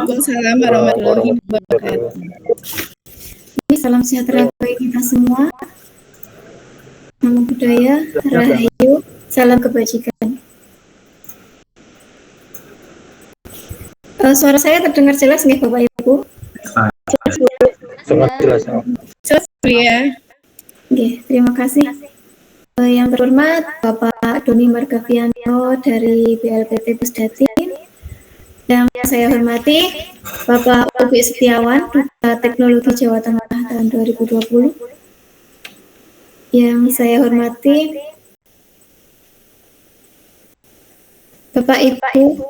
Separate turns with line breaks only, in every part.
Waalaikumsalam warahmatullahi wabarakatuh.
Salam sejahtera bagi kita semua. Namo Buddhaya, Rahayu, salam kebajikan. Suara saya terdengar jelas nggih Bapak Ibu?
Sangat jelas.
Jelas ya.
Oke, terima kasih. Yang terhormat Bapak Doni Margavianto dari BLPT Pusdatin. Yang saya hormati Bapak Ubi Setiawan, Duta Teknologi Jawa Tengah tahun 2020. Yang saya hormati Bapak Ibu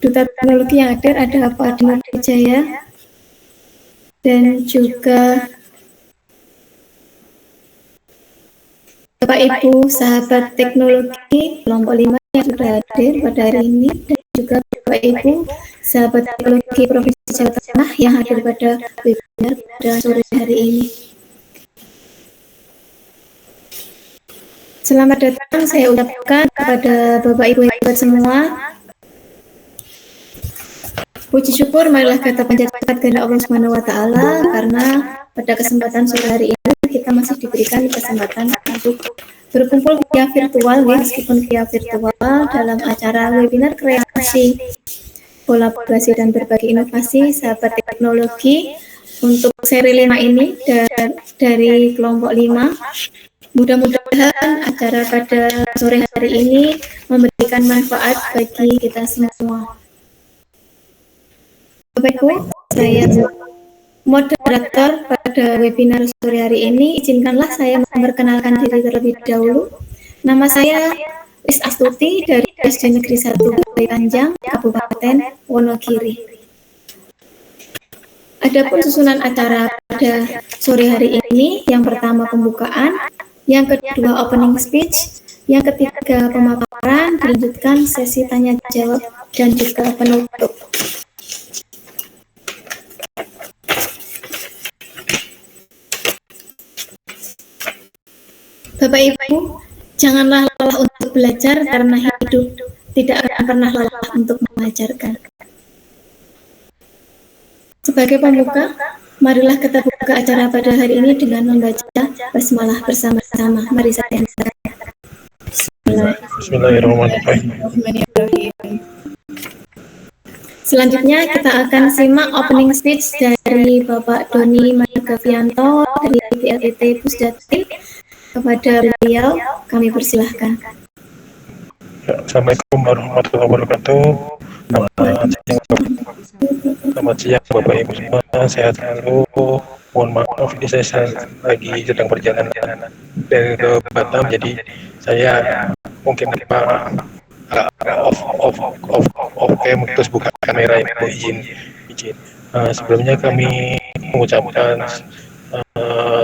Duta Teknologi yang hadir, ada Pak Adi Wijaya dan juga Bapak Ibu sahabat teknologi kelompok 5 yang sudah hadir pada hari ini, dan juga Bapak Ibu sahabat teknologi Provinsi Jawa Tengah yang hadir pada webinar pada sore hari ini. Selamat datang saya ucapkan kepada Bapak Ibu hebat semua. Puji syukur marilah kita panjatkan kepada Allah Subhanahu wa taala, karena pada kesempatan sore hari ini kita masih diberikan kesempatan untuk berkumpul via virtual, meskipun via virtual, dalam acara webinar kreasi, kolaborasi dan berbagi inovasi sahabat teknologi untuk seri 5 ini dari kelompok 5. Mudah-mudahan acara pada sore hari ini memberikan manfaat bagi kita semua. Bapak Ibu, saya moderator pada webinar sore hari ini. Izinkanlah saya memperkenalkan diri terlebih dahulu. Nama saya Is Astuti dari SD Negeri 1 Balai Kanjang, Kabupaten Wonogiri. Adapun susunan acara pada sore hari ini, yang pertama pembukaan, yang kedua opening speech, yang ketiga pemaparan, dilanjutkan sesi tanya jawab dan juga penutup. Bapak Ibu, janganlah lelah untuk belajar, karena hidup tidak akan pernah lelah untuk mengajarkan. Sebagai pembuka, marilah kita buka acara pada hari ini dengan membaca basmalah bersama-sama. Mari saya
Bismillahirrahmanirrahim.
Selanjutnya kita akan simak opening speech dari Bapak Doni Margavianto dari BLPT Pusdatin. Kepada beliau, kami persilahkan.
Assalamualaikum warahmatullahi wabarakatuh. Selamat siang Bapak Ibu semua, sehat selalu. Mohon maaf, ini saya lagi sedang perjalanan dari ke Batam, jadi saya mungkin off cam, terus buka kamera, Ibu izin. Sebelumnya kami mengucapkan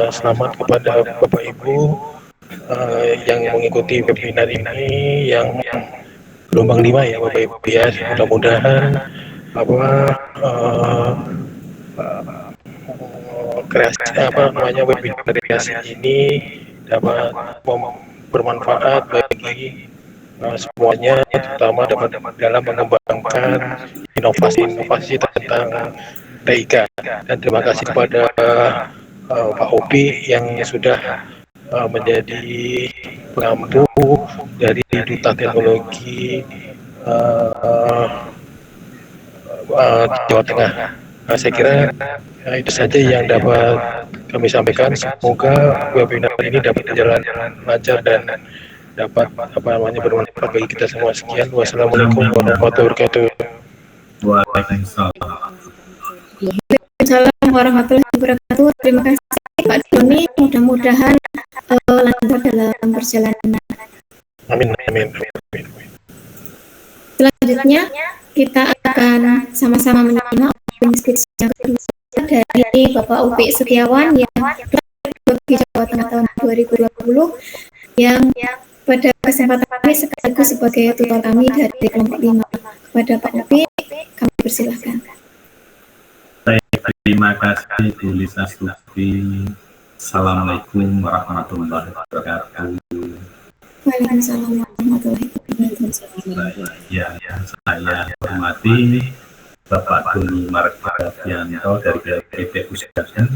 selamat kepada Bapak Ibu yang mengikuti webinar ini, yang gelombang 5 ya Bapak Ibu ya. Mudah-mudahan webinar kreasi ini dapat bermanfaat bagi semuanya, terutama dalam mengembangkan inovasi tentang TIK. Dan terima kasih kepada Pak Opi yang sudah menjadi pengampu dari Duta Teknologi Jawa Tengah. Saya kira itu saja yang dapat kami sampaikan. Semoga webinar ini dapat berjalan lancar dan dapat bermanfaat bagi kita semua. Sekian, wassalamualaikum warahmatullahi wabarakatuh.
Waalaikumsalam warahmatullahi wabarakatuh. Terima kasih Pak Doni, mudah-mudahan lancar dalam perjalanan.
Amin.
Selanjutnya kita akan sama-sama menyimak opening speech yang kedua dari Bapak Upi Setiawan yang bagi Jawa Tengah tahun 2020, yang pada kesempatan ini sekaligus sebagai tutor kami dari kelompok 5. Kepada Pak Upi, kami persilahkan.
Terima kasih Bu Lisa Stuti. Assalamualaikum warahmatullahi wabarakatuh.
Waalaikumsalam warahmatullahi wabarakatuh.
Ya, saya hormati Bapak Doni Margavianto dari BPT Pusdaken,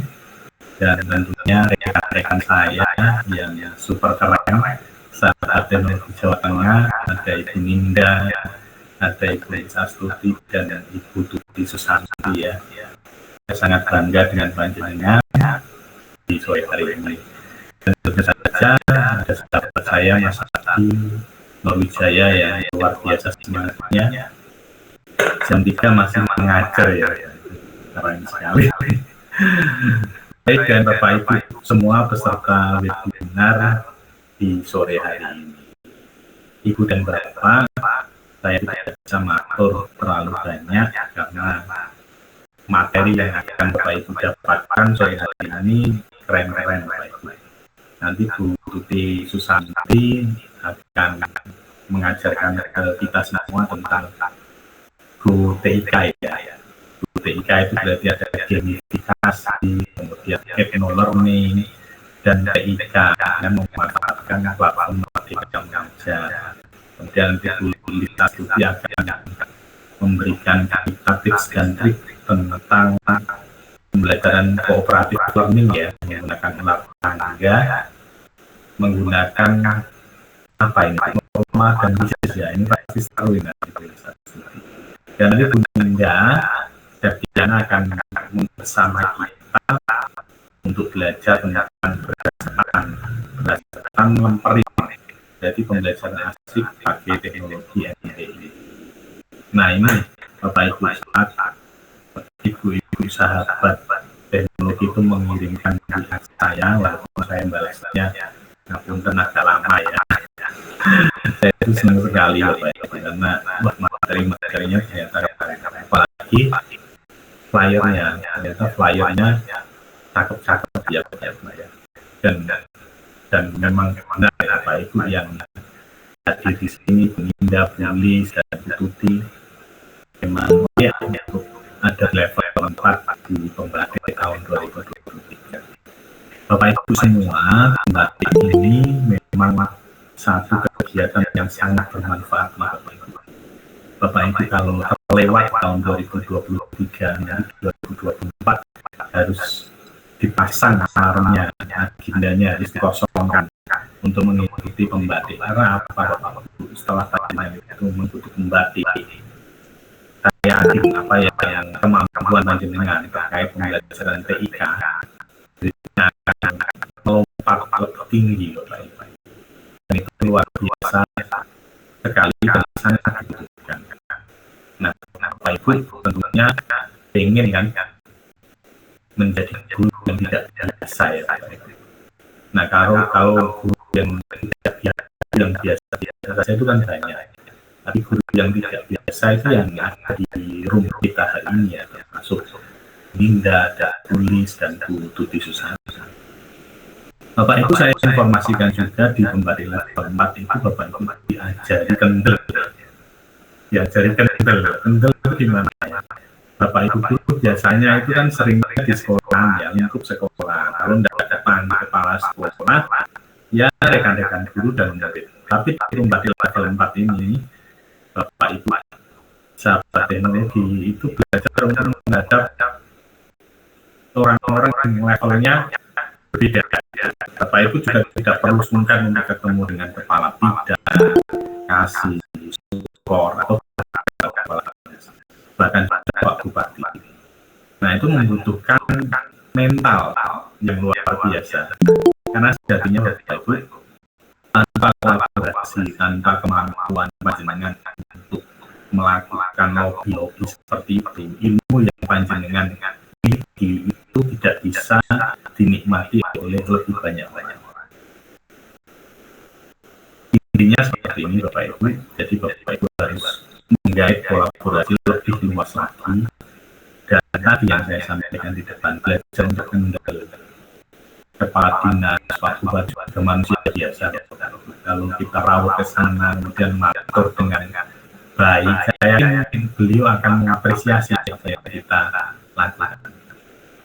dan tentunya rekan-rekan saya yang super keren saat ada di Jawa Tengah, ada Ibu Ninda, ada Ibu Astuti, dan Ibu Tuti Susanti ya. Saya sangat bangga dengan panjenengan di sore hari ini. Dan tentu saja ada sahabat saya Mas Adi Norwijaya yang luar biasa semangatnya. Jam 3 masih mengajar ya, keren sekali. Baik, dan Bapak Ibu semua peserta webinar di sore hari ini. Ibu dan Bapak, saya tidak bisa mengatur terlalu banyak karena materi yang akan Bapak Ibu dapatkan sore hari ini keren-keren Bapak Ibu. Nanti Bu Tuti Susanti akan mengajarkan ke kita semua tentang TIK ya. TIK itu berarti ada gamifikasi, kemudian etnolorning, dan TIK yang memanfaatkan platform Merdeka Mengajar. Kemudian Bu Lita Stuti akan memberikan kita tips dan trik tentang pembelajaran kooperatif learning ya, menggunakan alat tangga, menggunakan apa ini, norma dan bisnis ya, ini pasti seru ini. Dan nanti Bu Ninda Daviana akan bersama kita untuk belajar tentang berdasarkan lempering, jadi pembelajaran asik pakai teknologi NDI. Nah ini Bapak Ibu saat Ibu sahabat teknologi itu mengirimkan lihat saya, walaupun saya balasnya ngapun tenaga lama ya. Saya itu senang sekali Bapak Ibu karena materi-materinya ternyata apalagi flyernya cakep-cakep ya Bapak Ibu ya. Dan memang benar ya Bapak Ibu yang hadir di sini, Ninda, Bulis, dan Bu Tuti memang ya untuk ada level 4 di pembatik tahun 2023. Bapak Ibu semua, pembatik ini memang satu kegiatan yang sangat bermanfaat Bapak Ibu. Bapak Ibu kalau terlewat tahun 2023 dan 2024 harus dipasang alarmnya, agendanya harus dikosongkan untuk mengikuti pembatik. Karena apa Bapak Ibu? Setelah tanya itu mengikuti pembatik, saya yakin apa yang kemampuan panjenengan terkait pembelajaran TIK akan melompat lebih tinggi Bapak Ibu. Dan itu luar biasa sekali dan sangat dibutuhkan. Nah, Bapak Ibu tentunya ingin kan menjadi guru yang tidak biasa ya Bapak Ibu. Nah, kalau guru yang tidak biasa saja itu kan banyak. Tapi guru yang tidak biasa itu yang ada di room kita hari ini ya, termasuk Ninda, Bulis, dan Bu Tuti Susanti. Bapak Ibu saya informasikan juga di pembari level 4 itu Bapak Ibu diajari kendel. Kendel itu gimana ya? Bapak Ibu itu biasanya itu kan seringnya di sekolah ya, lingkup sekolah. Kalau tidak ada kepala sekolah, ya rekan-rekan guru dan murid. Tapi di pembari level 4 ini Bapak Ibu sahabat teknologi itu belajar untuk menghadap orang-orang yang levelnya berbeda. Bapak Ibu juga tidak perlu sungkan untuk ketemu dengan kepala bidang, kasih, skor atau kepala bahkan Pak Bupati. Nah itu membutuhkan mental yang luar biasa. Karena sejatinya Bapak Ibu tanpa kolaborasi, tanpa kemampuan panjenengan untuk melakukan lobby seperti itu, ilmu yang panjenengan miliki itu tidak bisa dinikmati oleh lebih banyak orang. Intinya seperti ini Bapak Ibu. Jadi Bapak Ibu harus menggait kolaborasi lebih luas lagi. Dan tadi yang saya sampaikan di depan, belajar untuk kendali kepala dinas, Pak Bupati juga manusia biasa. Kalau kita rawat ke sana, kemudian mengatur dengan baik, saya yakin beliau akan mengapresiasi apa yang kita lakukan.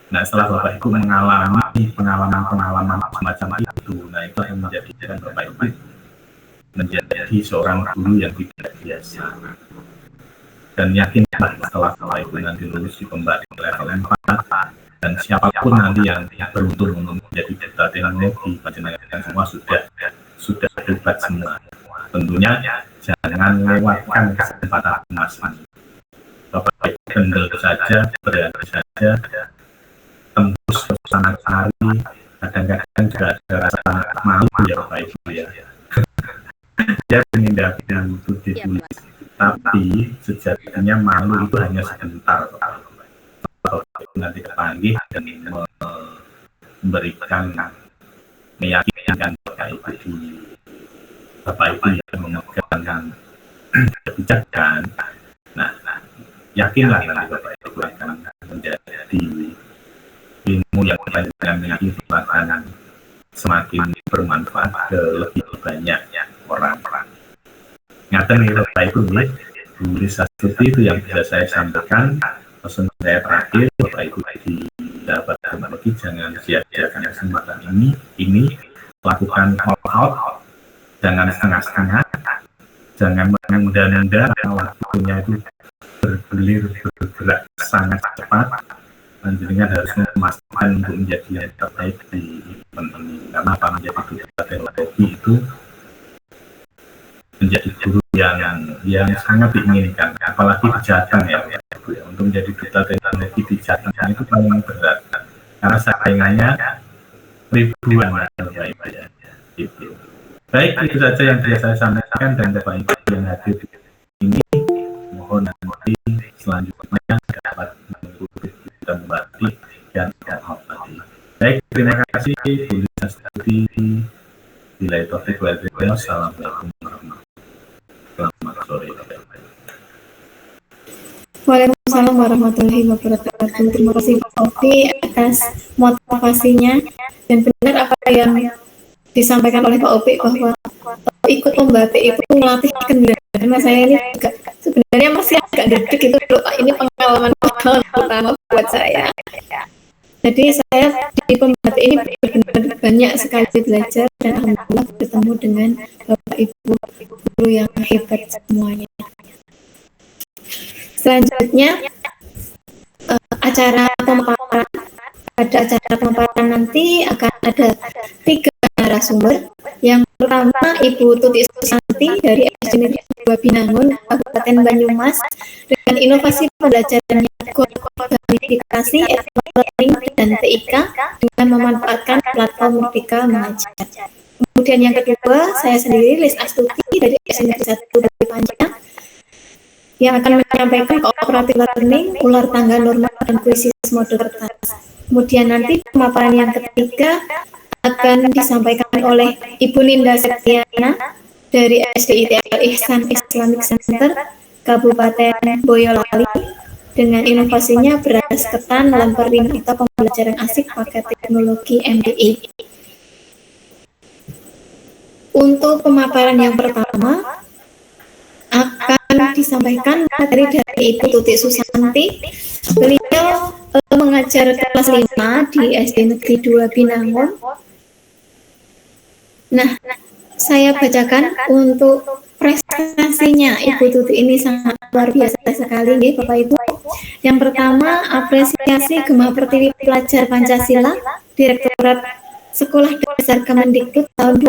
Nah, setelah Bapak Ibu mengalami pengalaman semacam itu, nah itu yang menjadikan Bapak Ibu menjadi seorang guru yang tidak biasa. dan yakinlah setelah Bapak Ibu nanti lulus di pembalik level 4 dan siapapun nanti yang beruntung untuk menjadi duta teknologi, panjenengan semua sudah hebat semua. Tentunya jangan lewatkan kesempatan emas ini. Bapak Ibu kendel saja, berani saja, tembus sana kemari. Kadang-kadang juga ada rasa malu ya Bapak Ibu ya. Dia mengindahkan itu ditulis, tapi sejatinya malu itu hanya sebentar. Kalau nanti kepanggih dan memberikan meyakinkan Bapak Ibu yang memegang kebijakan, nah yakinlah nanti Bapak Ibu akan menjadi ilmu yang panjenengan akan semakin bermanfaat ke lebih banyak orang. Ngaten nih Bapak Ibu, tulis seperti itu yang bisa saya sampaikan. Pesan saya terakhir, Bapak Ibu di dapat teknologi jangan sia-siakan kesempatan ini lakukan all out, jangan setengah-setengah, jangan menunda-nunda, waktunya itu bergerak sangat cepat. Panjenengan harus memastikan untuk menjadi yang terbaik di event ini, karena apa, menjadi duta teknologi itu menjadi guru yang sangat diinginkan, apalagi di Jateng ya, untuk menjadi duta teknologi di Jateng itu paling berat karena saingannya ribuan Bapak Ibu ya. Gitu. Baik, itu saja yang bisa saya sampaikan, dan Bapak Ibu yang hadir ini mohon nanti selanjutnya dapat mengikuti kita membahas dan hormati. Baik, terima kasih Bu Lisa Stuti. Bila itu Assalamualaikum warahmatullahi wabarakatuh. Selamat sore.
Waalaikumsalam warahmatullahi wabarakatuh. Terima kasih Pak Ovi atas motivasinya, dan benar apa yang disampaikan oleh Pak Ovi bahwa ikut membatik itu melatih kendali. Karena saya ini juga sebenarnya masih agak deg-deg itu loh Pak. Ini pengalaman pertama buat saya. Jadi saya di pembatik ini benar-benar banyak sekali belajar, dan alhamdulillah bertemu dengan Bapak Ibu guru yang hebat semuanya. Selanjutnya pada acara pemaparan nanti akan ada 3 narasumber. Yang pertama Ibu Tuti Susanti dari SD Negeri 2 Binangun, Kabupaten Banyumas, dengan inovasi pembelajarannya gamifikasi, learning, dan TIK dengan memanfaatkan platform Merdeka Mengajar. Kemudian yang kedua, saya sendiri Lis Astuti dari SD Negeri 1 dari Panjang, yang akan menyampaikan cooperative learning, ular tangga norma, dan krisis model kertas. Kemudian nanti pemaparan yang ketiga akan disampaikan oleh Ibu Ninda Septiana dari SDITL Ihsan Islamic Center Kabupaten Boyolali, dengan inovasinya beras ketan lemper kita pembelajaran asik pakai teknologi MDI. Untuk pemaparan yang pertama akan disampaikan materi dari Ibu Tuti Susanti. Beliau mengajar kelas 5 di SD Negeri 2 Binangun. Nah, saya bacakan untuk prestasinya Ibu Tuti ini sangat luar biasa sekali nih Bapak Ibu. Yang pertama, apresiasi Gemah Pertiwi Pelajar Pancasila Direktorat Sekolah Dasar Kemendikbud tahun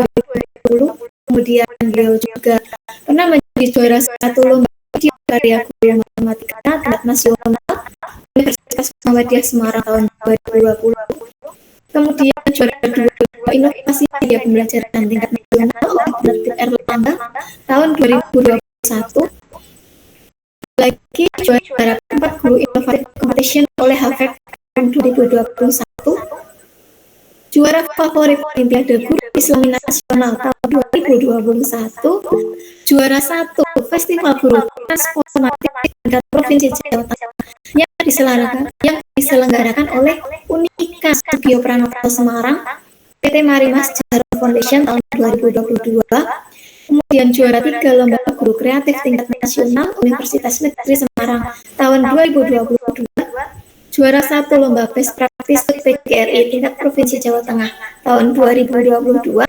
2020. Kemudian beliau juga pernah menjadi juara 1 lomba video karya guru matematika tingkat nasional Universitas Muhammadiyah Semarang tahun 2020. Kemudian juara 2 inovasi media pembelajaran tingkat nasional oleh Penerbit Erlangga tahun 2021. Lagi juara 4 guru inovatif competition oleh HVEC tahun 2021. Juara favorit Olimpiade Guru Islami Nasional tahun 2021. Juara 1 Festival Guru Transformatif tingkat Provinsi Jawa Tengah yang diselenggarakan oleh Unika Studio Pranoto Semarang, PT Marimas Jaro Foundation tahun 2022. Kemudian juara 3 Lomba Guru Kreatif Tingkat Nasional Universitas Negeri Semarang tahun 2022. Juara 1 Lomba Best Practice PGRI tingkat Provinsi Jawa Tengah tahun 2022.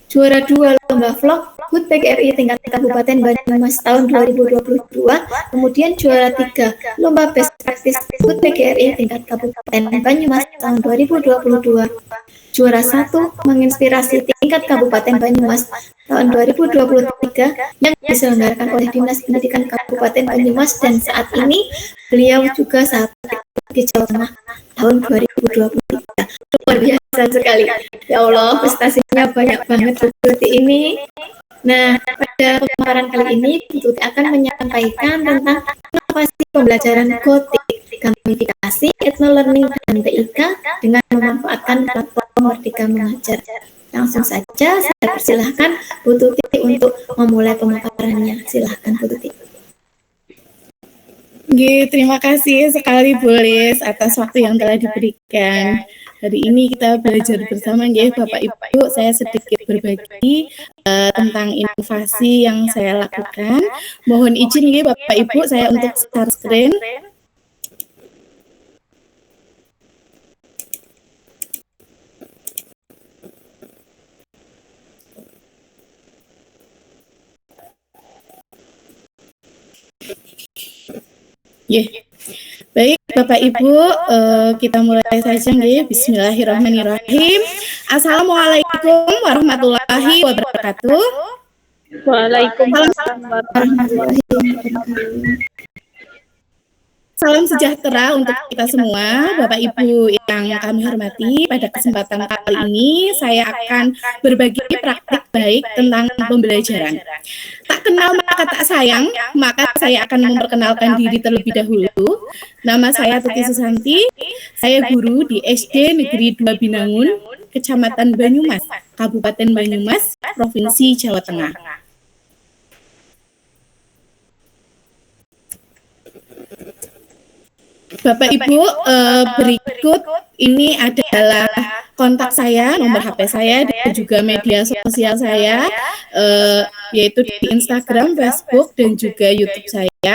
Juara 2 lomba vlog HUT PGRI tingkat Kabupaten Banyumas tahun 2022. Kemudian juara 3 lomba best practice HUT PGRI tingkat Kabupaten Banyumas tahun 2022. Juara 1 menginspirasi tingkat Kabupaten Banyumas tahun 2023 yang diselenggarakan oleh Dinas Pendidikan Kabupaten Banyumas, dan saat ini beliau juga sahabat di Jawa Tengah tahun 2023. Luar biasa sekali. Ya Allah, prestasinya banyak banget seperti ini. Nah, pada pemaparan kali ini, Bu Tuti akan menyampaikan tentang inovasi pembelajaran gotik, gamifikasi, ethno-learning, dan TIK dengan memanfaatkan platform Merdeka Mengajar. Langsung saja, saya persilahkan Bu Tuti untuk memulai pemaparannya. Silahkan Bu Tuti.
Terima kasih sekali Bu Lis atas waktu yang telah diberikan. Hari ini kita belajar bersama Bapak Ibu. Saya sedikit berbagi tentang inovasi yang saya lakukan. Mohon izin Bapak Ibu saya untuk share screen. Baik Bapak Ibu, kita mulai saja Bismillahirrahmanirrahim. Assalamualaikum warahmatullahi wabarakatuh.
Waalaikumsalam warahmatullahi wabarakatuh.
Salam sejahtera untuk kita semua, Bapak Ibu yang kami hormati. Pada kesempatan kali ini, saya akan berbagi praktik baik tentang pembelajaran. Tak kenal maka tak sayang, maka saya akan memperkenalkan diri terlebih dahulu. Nama saya Tuti Susanti, saya guru di SD Negeri 2 Binangun, Kecamatan Banyumas, Kabupaten Banyumas, Provinsi Jawa Tengah. Bapak Ibu, berikut ini adalah kontak saya, nomor HP saya, dan juga media sosial saya, yaitu di Instagram, Facebook, dan juga YouTube saya.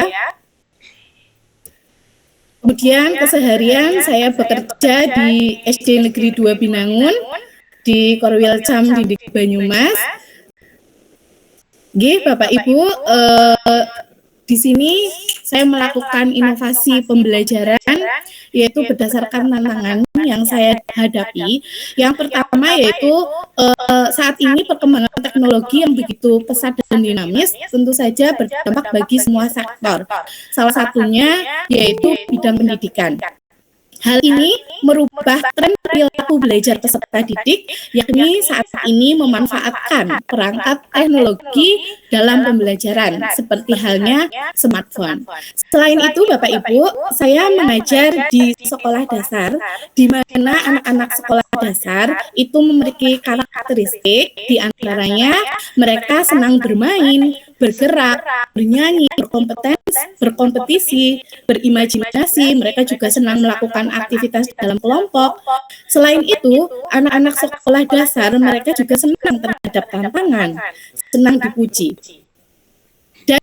Kemudian keseharian saya bekerja di SD Negeri 2 Binangun, di Korwil Cam Didik Banyumas. Bapak Ibu, di sini saya melakukan inovasi pembelajaran, yaitu berdasarkan tantangan yang saya hadapi. Yang pertama yaitu saat ini perkembangan teknologi yang begitu pesat dan dinamis tentu saja berdampak bagi semua sektor. Salah satunya yaitu bidang pendidikan. Hal ini merubah tren perilaku belajar peserta didik, yakni saat ini memanfaatkan perangkat teknologi dalam pembelajaran, seperti halnya smartphone. Selain itu, Bapak Ibu, saya mengajar di sekolah dasar, di mana anak-anak sekolah dasar itu memiliki karakteristik, di antaranya mereka senang bermain, bergerak, bernyanyi, berkompetisi, berimajinasi, mereka juga senang melakukan aktivitas dalam kelompok. Selain itu, anak-anak sekolah dasar mereka juga senang terhadap tantangan, senang dipuji. Dan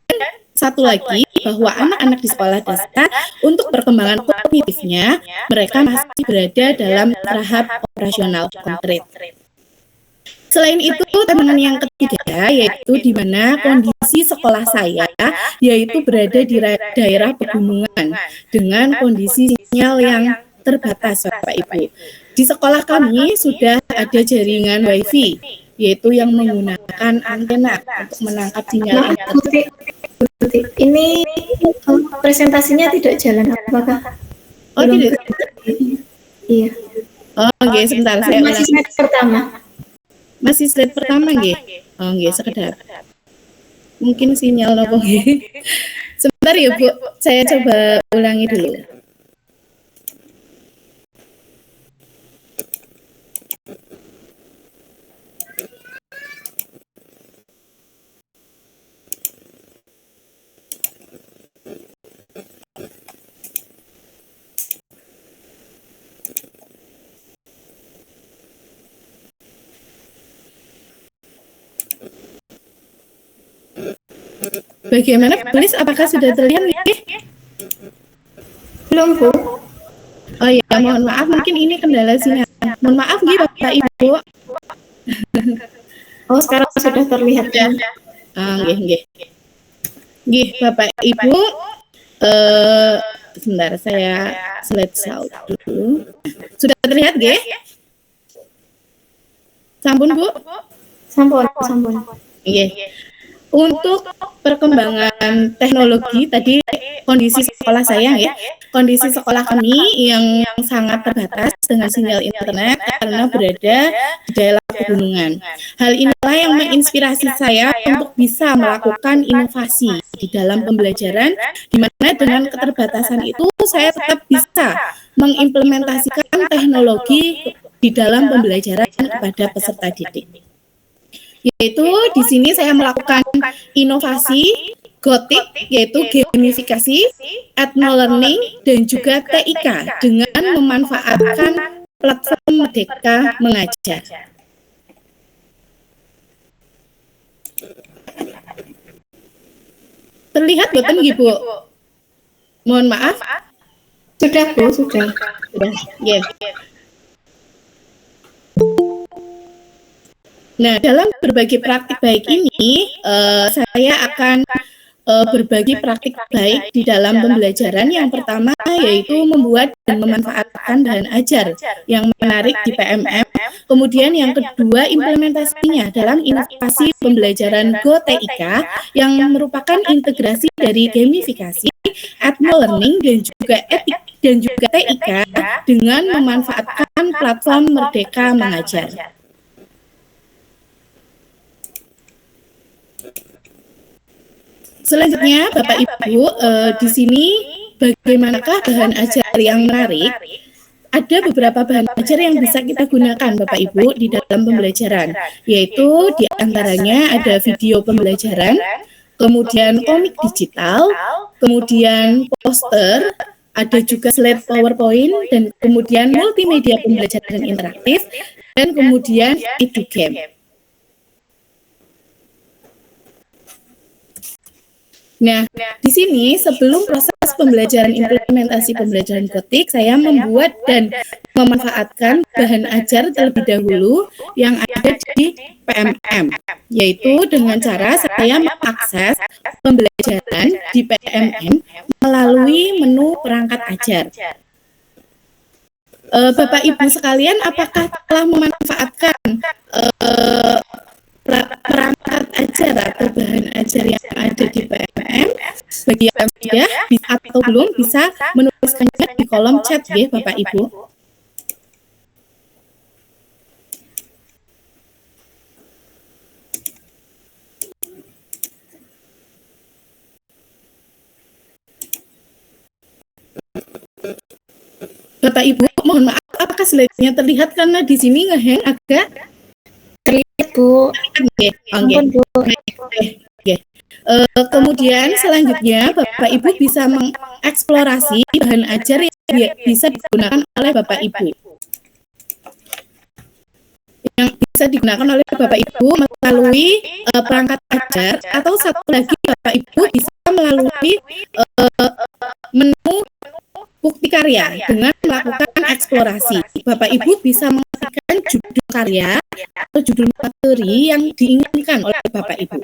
satu lagi, bahwa anak-anak di sekolah dasar untuk perkembangan kognitifnya, mereka masih berada dalam tahap operasional konkret. Selain itu, tantangan yang ketiga yaitu di mana kondisi sekolah saya yaitu berada di daerah pegunungan dengan kondisi sinyal yang terbatas, Bapak Ibu. Di sekolah kami sudah ada jaringan WiFi, yaitu yang menggunakan antena untuk menangkap sinyal internet.
Ini presentasinya tidak jalan, apakah?
Oh, tidak.
Iya.
Oh, oke, sebentar saya
masih slide pertama.
Masih slide pertama nggih? Oh, nggih, sekedar. Mungkin sinyal nopo nggih. Sebentar ya, Bu. Saya coba ulangi dulu. Bagaimana, Tulis? Apakah sudah terlihat nih?
Belum, Bu.
Oh ya, mohon maaf, mungkin ini kendala sinyal. Mohon maaf nih Bapak Ibu.
Oh, sekarang sudah terlihat ya.
Nggih, nggih. Nggih, Bapak Ibu, sebentar saya slide show dulu. Sudah terlihat nggih? Sampun, Bu?
Sampun, sampun.
Nggih. Untuk perkembangan teknologi tadi kondisi sekolah saya ya, kondisi sekolah kami yang sangat terbatas dengan sinyal internet karena berada di daerah pegunungan. Hal inilah yang menginspirasi saya untuk bisa melakukan inovasi di dalam pembelajaran, di mana dengan keterbatasan itu saya tetap bisa mengimplementasikan teknologi di dalam pembelajaran kepada peserta didik. Yaitu di sini saya melakukan inovasi Gothic, yaitu gamifikasi, ethno-learning, dan juga TIK dengan memanfaatkan platform Merdeka Mengajar. Terlihat betul Ibu? Mohon maaf.
Sudah, Bu, sudah.
Yeah. Nah, dalam berbagi praktik baik ini, saya akan berbagi praktik baik di dalam pembelajaran. Yang pertama yaitu membuat dan memanfaatkan bahan ajar yang menarik di PMM. Kemudian yang kedua implementasinya dalam inovasi pembelajaran GoTIK yang merupakan integrasi dari gamifikasi, ethno-learning dan juga TIK dengan memanfaatkan platform Merdeka Mengajar. Selanjutnya, Bapak Ibu, di sini bagaimanakah bahan ajar yang menarik? Ada beberapa bahan ajar yang bisa kita gunakan, Bapak Ibu, di dalam pembelajaran, yaitu diantaranya ada video pembelajaran, kemudian komik digital, kemudian poster, ada juga slide PowerPoint, dan kemudian multimedia pembelajaran interaktif, dan kemudian edugame. Nah, di sini sebelum proses pembelajaran implementasi pembelajaran Gothic, saya membuat dan memanfaatkan bahan ajar terlebih dahulu yang ada di PMM, yaitu dengan cara saya mengakses pembelajaran di PMM melalui menu perangkat ajar. Bapak Ibu sekalian, apakah telah memanfaatkan perangkat ajar atau bahan ajar yang ada di PMM? Bagi yang sudah atau belum bisa menuliskannya di kolom chat ya Bapak Ibu. Bapak Ibu, mohon maaf, apakah slide-nya terlihat karena di sini ngehang agak
terlihat, Bu.
Oke. Kemudian selanjutnya Bapak Ibu bisa mengeksplorasi bahan ajar yang bisa digunakan oleh Bapak Ibu. Yang bisa digunakan oleh Bapak Ibu melalui perangkat ajar, atau satu lagi Bapak Ibu bisa melalui menu bukti karya dengan melakukan eksplorasi. Bapak Ibu bisa mengetikkan judul karya atau judul materi yang diinginkan oleh Bapak Ibu.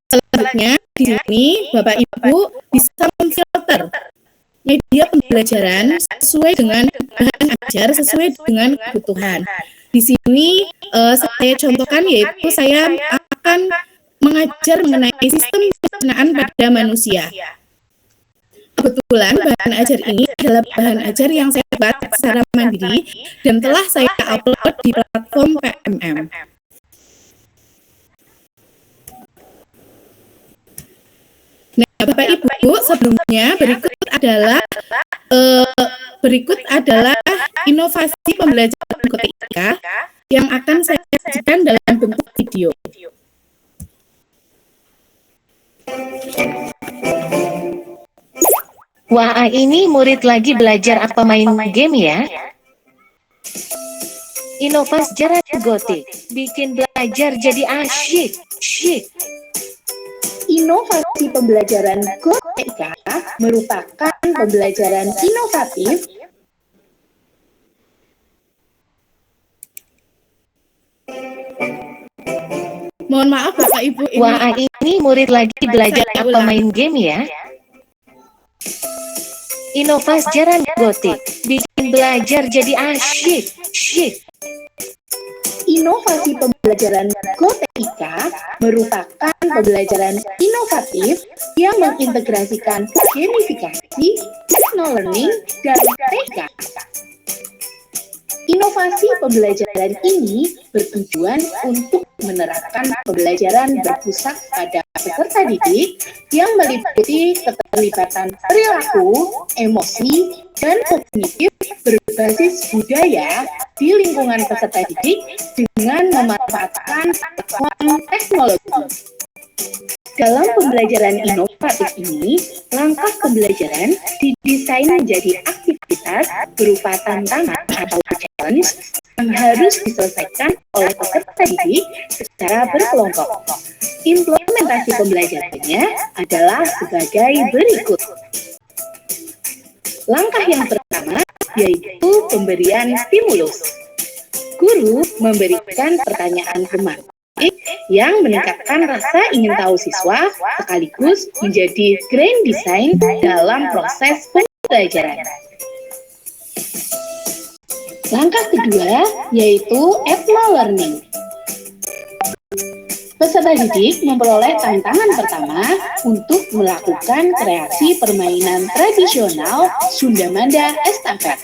Selanjutnya di sini Bapak Ibu bisa memfilter media pembelajaran sesuai dengan bahan ajar, sesuai dengan kebutuhan. Di sini saya contohkan, yaitu saya akan mengajar mengenai sistem pencernaan pada manusia. Kebetulan bahan ajar ini adalah bahan ajar yang saya buat secara mandiri dan telah saya upload di platform PMM. Nah, Bapak Ibu, sebelumnya berikut adalah inovasi pembelajaran GoTIK yang akan saya sajikan dalam bentuk video.
Wah, ini murid lagi belajar apa main game ya? Inovasi jarak Gothic, bikin belajar jadi asyik.
Inovasi pembelajaran GoTIK merupakan pembelajaran inovatif Mohon maaf Bapak Ibu,
Wah, ini murid lagi belajar apa main game ya? Inovasi pembelajaran gotik, bikin belajar jadi asyik.
Inovasi pembelajaran GoTIK merupakan pembelajaran inovatif yang mengintegrasikan gamifikasi, techno-learning, dan TK. Inovasi pembelajaran ini bertujuan untuk menerapkan pembelajaran berpusat pada peserta didik yang meliputi keterlibatan perilaku, emosi, dan kognitif berbasis budaya di lingkungan peserta didik dengan memanfaatkan platform teknologi. Dalam pembelajaran inovatif ini, langkah pembelajaran didesain menjadi aktivitas berupa tantangan atau challenge yang harus diselesaikan oleh peserta didik secara berkelompok. Implementasi pembelajarannya adalah sebagai berikut. Langkah yang pertama yaitu pemberian stimulus. Guru memberikan pertanyaan tematik yang meningkatkan rasa ingin tahu siswa sekaligus menjadi grand design dalam proses pembelajaran. Langkah kedua yaitu ethno-learning. Peserta didik memperoleh tantangan pertama untuk melakukan kreasi permainan tradisional Sunda Manda Estafet.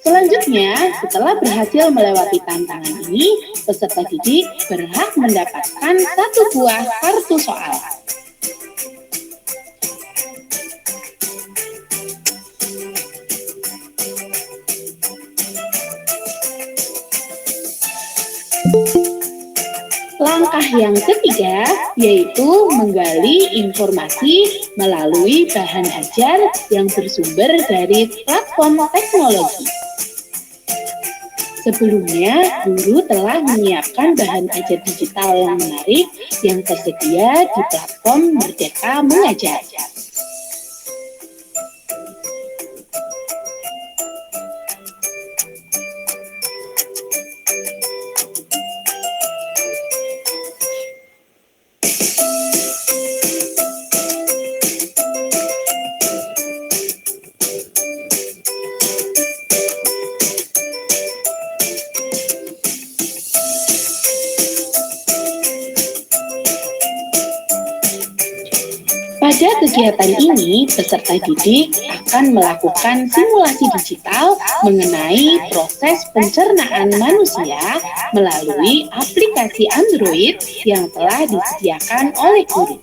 Selanjutnya, setelah berhasil melewati tantangan ini, peserta didik berhak mendapatkan 1 buah kartu soal. Langkah yang ketiga yaitu menggali informasi melalui bahan ajar yang bersumber dari platform teknologi. Sebelumnya, guru telah menyiapkan bahan ajar digital yang menarik yang tersedia di platform Merdeka Mengajar. Pada kegiatan ini, peserta didik akan melakukan simulasi digital mengenai proses pencernaan manusia melalui aplikasi Android yang telah disediakan oleh guru.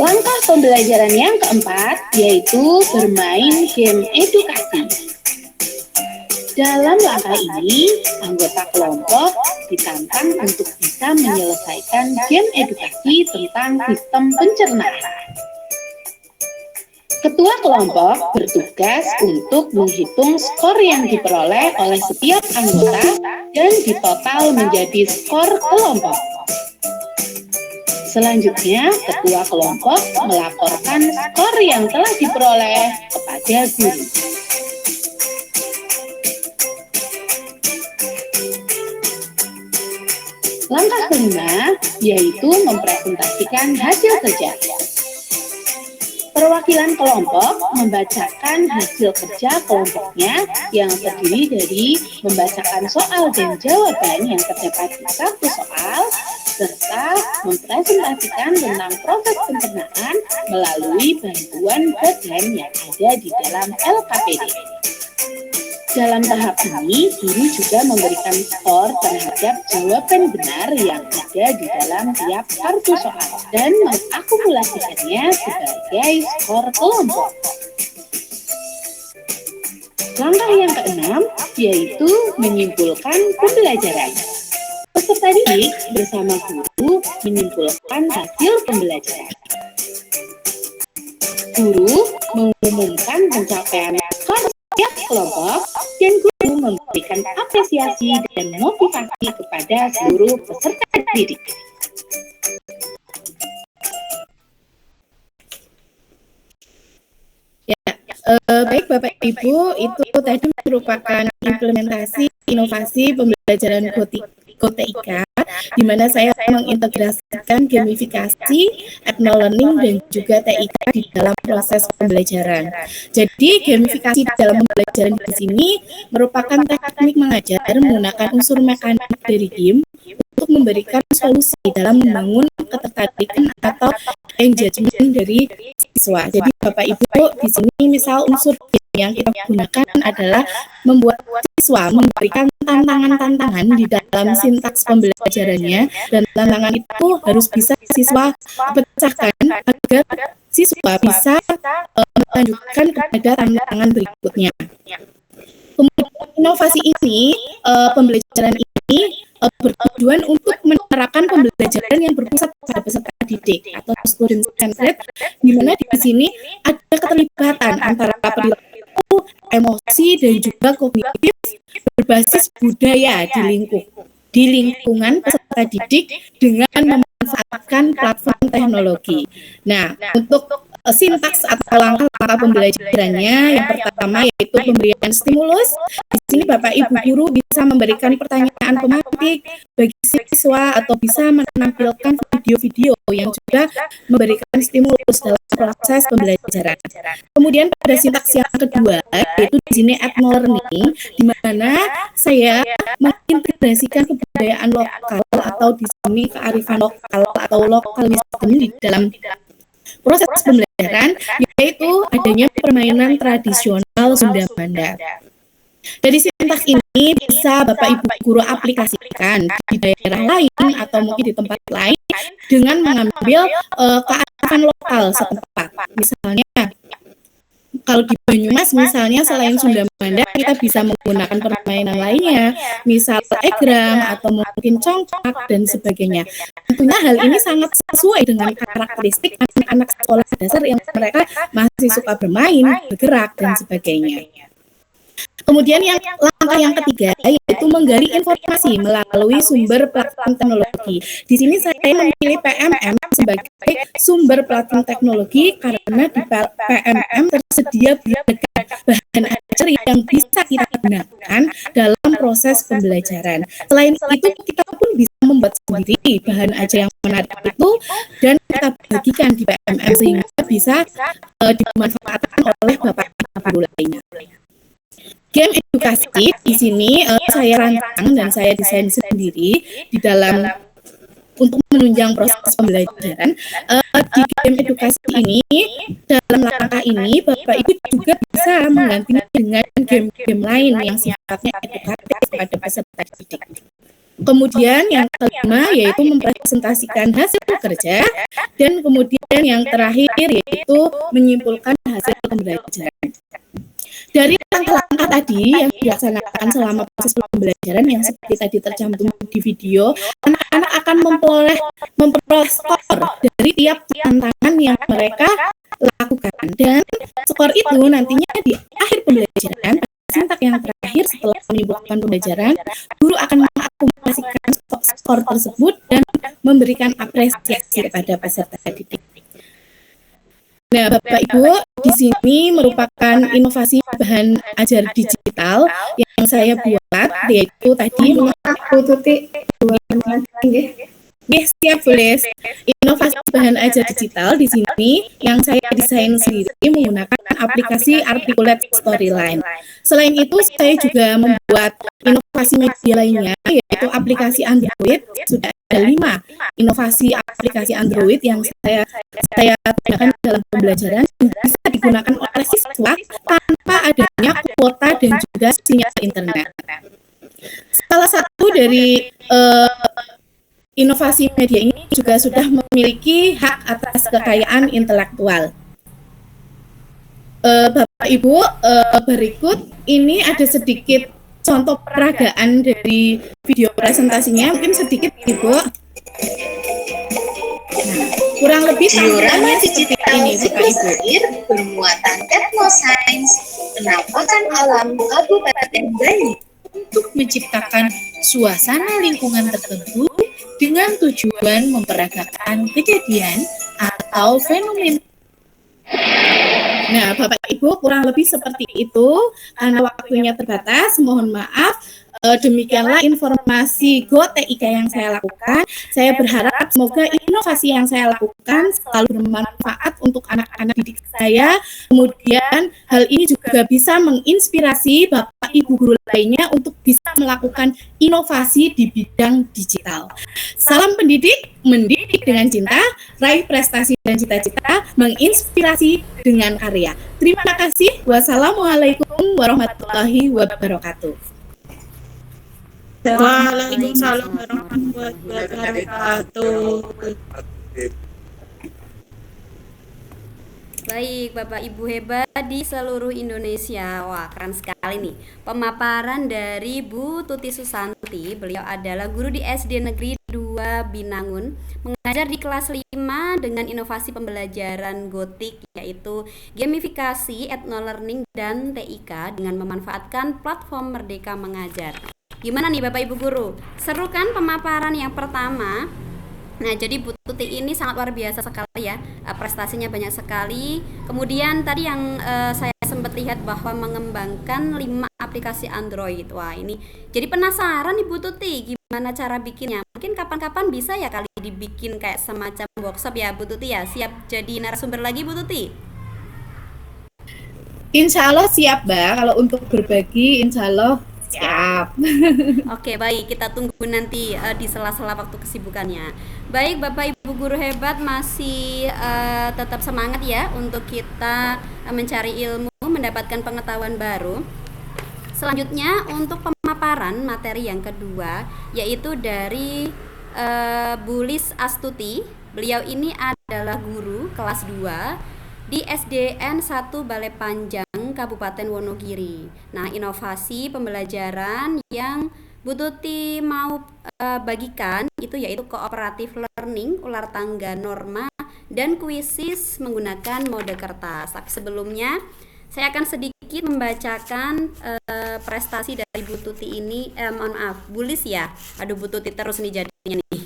Langkah pembelajaran yang keempat yaitu bermain game edukasi. Dalam langkah ini, anggota kelompok ditantang untuk bisa menyelesaikan game edukasi tentang sistem pencernaan. Ketua kelompok bertugas untuk menghitung skor yang diperoleh oleh setiap anggota dan ditotal menjadi skor kelompok. Selanjutnya, ketua kelompok melaporkan skor yang telah diperoleh kepada guru. Langkah kelima yaitu mempresentasikan hasil kerja. Perwakilan kelompok membacakan hasil kerja kelompoknya yang terdiri dari membacakan soal dan jawaban yang terdapat di satu soal, serta mempresentasikan tentang proses pencernaan melalui bantuan badan yang ada di dalam LKPD. Dalam tahap ini, guru juga memberikan skor terhadap jawaban benar yang ada di dalam tiap kartu soal dan mengakumulasikannya sebagai skor kelompok. Langkah yang keenam yaitu menyimpulkan pembelajaran. Peserta didik bersama guru menyimpulkan hasil pembelajaran.
guru mengumumkan pencapaian setiap kelompok dan guru memberikan apresiasi dan motivasi kepada seluruh peserta didik.
Baik Bapak Ibu, itu tadi merupakan implementasi inovasi pembelajaran GoTIK, di mana saya mengintegrasikan gamifikasi, ethno learning, dan juga TIK di dalam proses pembelajaran. Jadi gamifikasi dalam pembelajaran di sini merupakan teknik mengajar menggunakan unsur mekanik dari game untuk memberikan solusi dalam membangun ketertarikan atau engagement dari siswa. Jadi Bapak Ibu, di sini misal unsur yang kita gunakan adalah membuat siswa memberikan tantangan-tantangan di dalam sintaks pembelajarannya, dan tantangan itu harus bisa siswa pecahkan agar siswa bisa melanjutkan kepada tantangan berikutnya. Kemudian inovasi ini, pembelajaran ini bertujuan untuk menerapkan pembelajaran yang berpusat pada peserta didik atau student centered, di mana di sini ada keterlibatan antara perilaku, emosi, dan juga kognitif berbasis budaya di lingkungan peserta didik dengan memanfaatkan platform teknologi. Nah, untuk sintaks atau langkah-langkah pembelajarannya, yang pertama yaitu pemberian stimulus. Di sini Bapak Ibu guru bisa memberikan pertanyaan tematik bagi siswa atau bisa menampilkan video-video yang juga memberikan stimulus dalam proses pembelajaran. Kemudian pada sintaks yang kedua yaitu di sini ethno learning, di mana saya mengintegrasikan kebudayaan lokal atau di sini kearifan lokal atau local wisdom di dalam proses pembelajaran, yaitu adanya permainan tradisional Sunda Banda. Dari sintaks ini bisa Bapak Ibu guru aplikasikan di daerah lain atau mungkin di tempat lain dengan mengambil kearifan lokal setempat. Misalnya kalau di Banyumas misalnya selain Sunda Banda kita bisa menggunakan permainan lainnya, misal egrang atau mungkin congkak dan sebagainya. Tentunya hal ini sangat sesuai dengan karakteristik anak-anak sekolah dasar yang mereka masih suka bermain, bergerak dan sebagainya. Kemudian langkah yang ketiga yaitu menggali informasi melalui sumber platform teknologi. Di sini saya memilih PMM sebagai sumber platform teknologi karena di PMM tersedia beragam bahan ajar yang bisa kita gunakan dalam proses pembelajaran. Selain itu kita pun bisa membuat sendiri bahan ajar yang menarik itu dan kita bagikan di PMM sehingga bisa dimanfaatkan oleh Bapak Ibu lainnya. Game edukasi di sini saya rancang dan saya desain sendiri di dalam untuk menunjang proses pembelajaran. Di game edukasi ini, dalam langkah ini Bapak Ibu juga bisa menggantinya dengan game-game lain yang sifatnya edukatif kepada peserta didik. Kemudian yang kelima yaitu mempresentasikan hasil kerja, dan kemudian yang terakhir yaitu menyimpulkan hasil pembelajaran. Dari langkah-langkah tadi yang dilaksanakan selama proses pembelajaran yang seperti tadi tercantum di video, anak-anak akan memperoleh skor dari tiap tantangan yang mereka lakukan, dan skor itu nantinya di akhir pembelajaran, sintaks yang terakhir setelah menyimpulkan pembelajaran, guru akan mengakumulasikan skor tersebut dan memberikan apresiasi kepada peserta didik. Nah, Bapak Ibu, di sini merupakan inovasi bahan ajar digital yang saya buat, yaitu tadi siap boleh. Inovasi bahan ajar digital di sini yang saya desain sendiri menggunakan aplikasi Articulate Storyline. Selain itu, saya juga membuat inovasi media lainnya, yaitu aplikasi Android. Sudah ada 5 inovasi aplikasi Android yang saya gunakan dalam pembelajaran yang bisa digunakan oleh siswa tanpa adanya kuota dan juga sinyal internet. Salah satu dari inovasi media ini juga sudah memiliki hak atas kekayaan intelektual. Bapak Ibu, berikut ini ada sedikit contoh peragaan dari video presentasinya, mungkin sedikit Ibu. Nah, kurang lebih
Diorama digital
ini Bapak Ibu.
air bermuatan etnosains penampakan alam Kabupaten Bali
Untuk menciptakan suasana lingkungan tertentu dengan tujuan memperagakan kejadian atau fenomena. Nah, Bapak Ibu kurang lebih seperti itu. Karena waktunya terbatas, mohon maaf. Demikianlah informasi GoTIK yang saya lakukan. Saya berharap semoga inovasi yang saya lakukan selalu bermanfaat untuk anak-anak didik saya. Kemudian hal ini juga bisa menginspirasi Bapak Ibu guru lainnya untuk bisa melakukan inovasi di bidang digital. Salam pendidik, mendidik dengan cinta, raih prestasi dan cita-cita, menginspirasi dengan karya. Terima kasih. Wassalamualaikum warahmatullahi wabarakatuh.
Waalaikumsalam warahmatullahi wabarakatuh.
Baik, Bapak Ibu hebat di seluruh Indonesia. Wah, keren sekali nih. Pemaparan dari Bu Tuti Susanti. Beliau adalah guru di SD Negeri 2 Binangun, mengajar di kelas 5 dengan inovasi pembelajaran GoTIK, yaitu gamifikasi, ethno-learning, dan TIK dengan memanfaatkan platform Merdeka Mengajar. Gimana nih Bapak Ibu guru? Seru kan pemaparan yang pertama? Nah, jadi Bu Tuti ini sangat luar biasa sekali ya, prestasinya banyak sekali. Kemudian tadi yang saya sempat lihat bahwa mengembangkan 5 aplikasi Android. Wah, ini jadi penasaran nih Bu Tuti, gimana cara bikinnya? Mungkin kapan-kapan bisa ya kali dibikin kayak semacam workshop ya Bu Tuti ya. Siap jadi narasumber lagi Bu Tuti?
Insya Allah siap, Mbak. Kalau untuk berbagi, insya Allah siap.
Oke, baik, kita tunggu nanti di sela-sela waktu kesibukannya. Baik, Bapak Ibu guru hebat, masih tetap semangat ya untuk kita mencari ilmu, mendapatkan pengetahuan baru. Selanjutnya untuk pemaparan materi yang kedua, yaitu dari Bu Lis Astuti. Beliau ini adalah guru kelas 2 di SDN 1 Balai Panjang Kabupaten Wonogiri. Nah, inovasi pembelajaran yang Bu Tuti mau bagikan itu yaitu kooperatif learning, ular tangga norma, dan kuisis menggunakan mode kertas. Tapi sebelumnya saya akan sedikit membacakan prestasi dari Bu Tuti ini. Mohon maaf, Bu Lis ya. Aduh, Bu Tuti terus nih jadinya nih.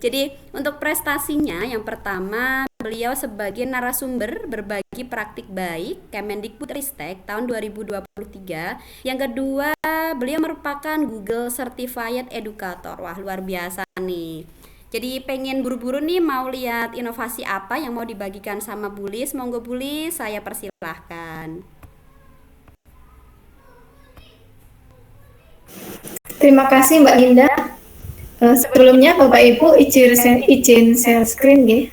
Jadi untuk prestasinya yang pertama, beliau sebagai narasumber berbagi praktik baik Kemendikbudristek tahun 2023. Yang kedua, beliau merupakan Google Certified Educator. Wah, luar biasa nih. Jadi pengen buru-buru nih mau lihat inovasi apa yang mau dibagikan sama Bu Lis. Monggo Bu Lis, saya persilahkan.
Terima kasih Mbak Linda. Sebelumnya Bapak Ibu izin share screen ya.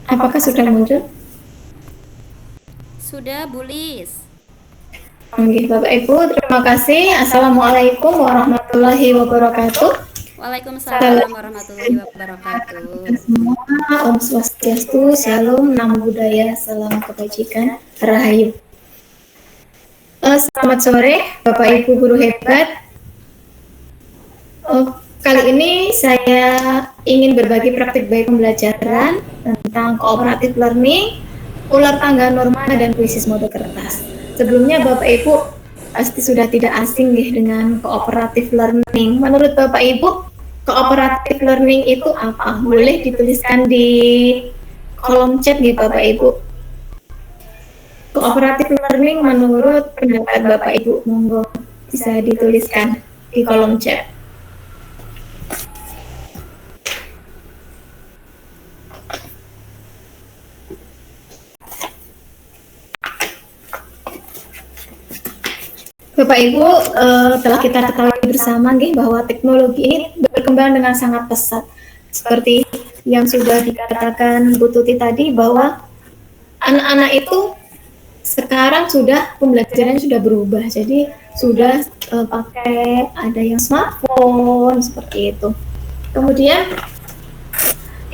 Apakah sudah muncul?
Sudah, Bu Lis.
Oke, Bapak Ibu, terima kasih. Assalamualaikum warahmatullahi wabarakatuh.
Waalaikumsalam warahmatullahi wabarakatuh.
Semua, Om Swastiastu, Shalom, Namo Buddhaya, Salam Kebajikan, Rahayu. Selamat sore, Bapak Ibu guru hebat. Kali ini saya ingin berbagi praktik baik pembelajaran tentang kooperatif learning, ular tangga norma, dan kuisis mode kertas. Sebelumnya Bapak Ibu pasti sudah tidak asing ya dengan kooperatif learning. Menurut Bapak Ibu, kooperatif learning itu apa? Boleh dituliskan di kolom chat nih Bapak Ibu. Kooperatif learning menurut pendapat Bapak Ibu, monggo bisa dituliskan di kolom chat. Bapak Ibu, telah kita ketahui bersama bahwa teknologi ini berkembang dengan sangat pesat. Seperti yang sudah dikatakan Bu Tuti tadi, bahwa anak-anak itu sekarang sudah pembelajarannya sudah berubah. Jadi sudah pakai ada yang smartphone seperti itu. Kemudian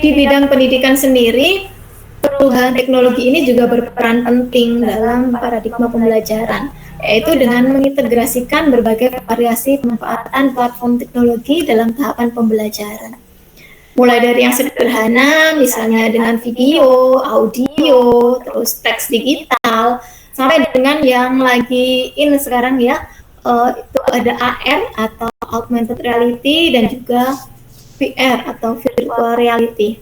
di bidang pendidikan sendiri, perubahan teknologi ini juga berperan penting dalam paradigma pembelajaran, yaitu dengan mengintegrasikan berbagai variasi pemanfaatan platform teknologi dalam tahapan pembelajaran. Mulai dari yang sederhana, misalnya dengan video, audio, terus teks digital, sampai dengan yang lagi in sekarang ya, itu ada AR atau augmented reality dan juga VR atau virtual reality.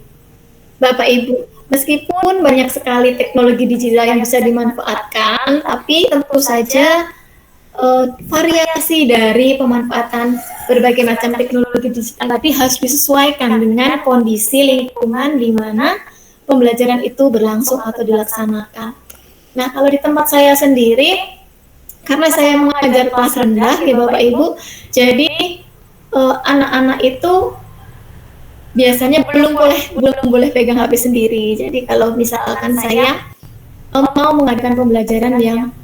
Bapak Ibu, meskipun banyak sekali teknologi digital yang bisa dimanfaatkan, tapi tentu saja variasi dari pemanfaatan berbagai macam teknologi digital tadi harus disesuaikan dengan kondisi lingkungan di mana pembelajaran itu berlangsung atau dilaksanakan. Nah, kalau di tempat saya sendiri, karena saya mengajar kelas rendah ya Bapak Ibu, jadi anak-anak itu biasanya belum boleh pegang HP sendiri. Jadi kalau misalkan saya mau mengadakan pembelajaran yang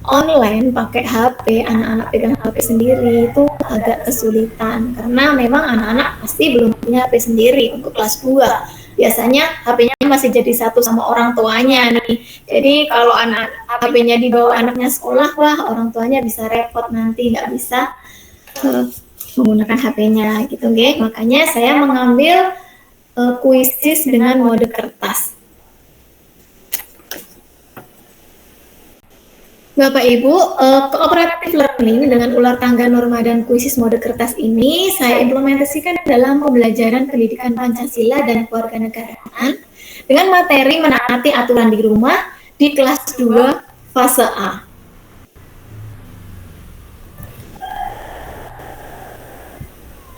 online pakai HP, anak-anak pegang HP sendiri itu agak kesulitan karena memang anak-anak pasti belum punya HP sendiri untuk kelas 2. Biasanya HP-nya masih jadi satu sama orang tuanya nih. Jadi kalau anak HP-nya dibawa anaknya sekolah, wah orang tuanya bisa repot nanti nggak bisa menggunakan HP-nya gitu, nggih. Makanya saya mengambil kuisis dengan mode kertas. Bapak Ibu, cooperative learning dengan ular tangga norma dan kuisis mode kertas ini saya implementasikan dalam pembelajaran pendidikan Pancasila dan kewarganegaraan dengan materi menaati aturan di rumah di kelas 2 fase A.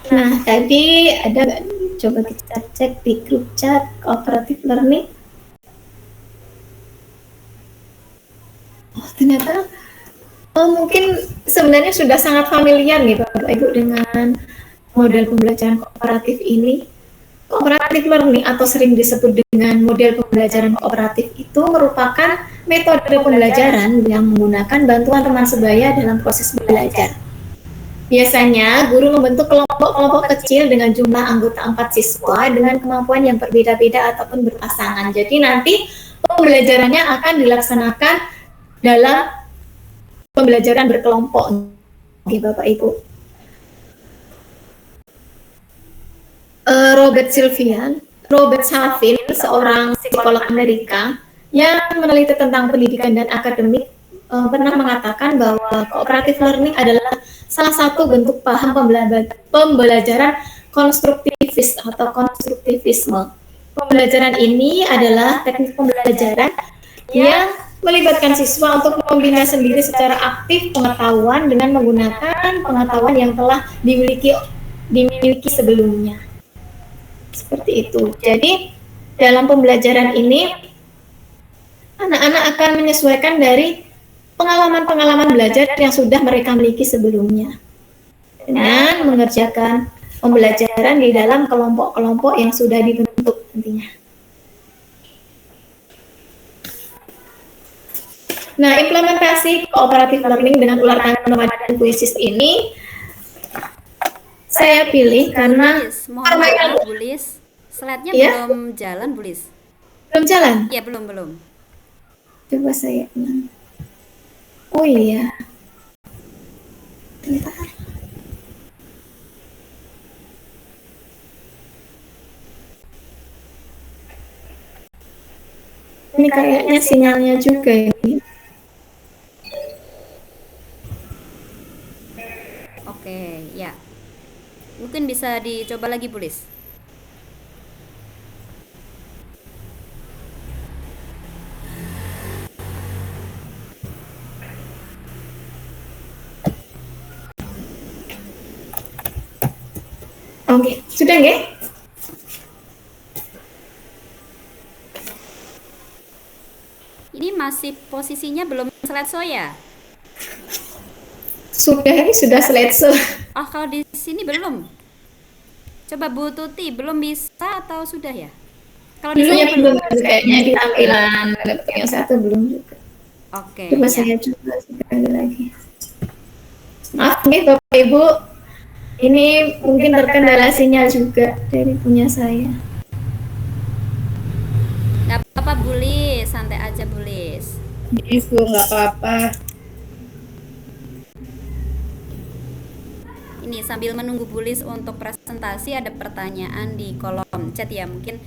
Nah, tadi ada nggak? Coba kita cek di grup chat cooperative learning. Oh, ternyata mungkin sebenarnya sudah sangat familiar nih Bapak Ibu dengan model pembelajaran kooperatif ini. Cooperative learning atau sering disebut dengan model pembelajaran kooperatif itu merupakan metode pembelajaran yang menggunakan bantuan teman sebaya dalam proses belajar. Biasanya, guru membentuk kelompok-kelompok kecil dengan jumlah anggota 4 siswa dengan kemampuan yang berbeda-beda ataupun berpasangan. Jadi nanti pembelajarannya akan dilaksanakan dalam pembelajaran berkelompok. Oke, Bapak Ibu. Robert Salvin, seorang psikolog Amerika yang meneliti tentang pendidikan dan akademik, pernah mengatakan bahwa cooperative learning adalah salah satu bentuk paham pembelajaran konstruktivis atau konstruktivisme. Pembelajaran ini adalah teknik pembelajaran yang melibatkan siswa untuk membina sendiri secara aktif pengetahuan dengan menggunakan pengetahuan yang telah dimiliki sebelumnya. Seperti itu. Jadi, dalam pembelajaran ini, anak-anak akan menyesuaikan dari pengalaman-pengalaman belajar yang sudah mereka miliki sebelumnya. Dengan mengerjakan pembelajaran di dalam kelompok-kelompok yang sudah dibentuk nantinya. Nah, implementasi cooperative learning dengan ular tangga norma dan kuisis ini saya pilih karena
mohon maaf Bu Lis, slide-nya
ya?
belum jalan Bu Lis.
Belum jalan?
Ya, belum.
Coba saya ulang. Oh iya. Bentar. Ini kayaknya sinyalnya juga ini.
Oke, ya. Mungkin bisa dicoba lagi Bu Lis.
Oke, sudah nggih?
Ini masih posisinya belum slideshow ya?
Sudah slideshow.
Oh, kalau di sini belum. Coba Bu Tuti, belum bisa atau sudah ya? Kalau di saya
belum kayaknya di tampilan laptop yang satu belum juga.
Oke.
Coba saya coba sekali lagi. Maaf nih Bapak Ibu, ini mungkin terkendala sinyal juga dari punya saya.
Bulis, santai aja Bulis.
Yes, Bu, nggak apa-apa.
Ini sambil menunggu Bulis untuk presentasi, ada pertanyaan di kolom chat ya, mungkin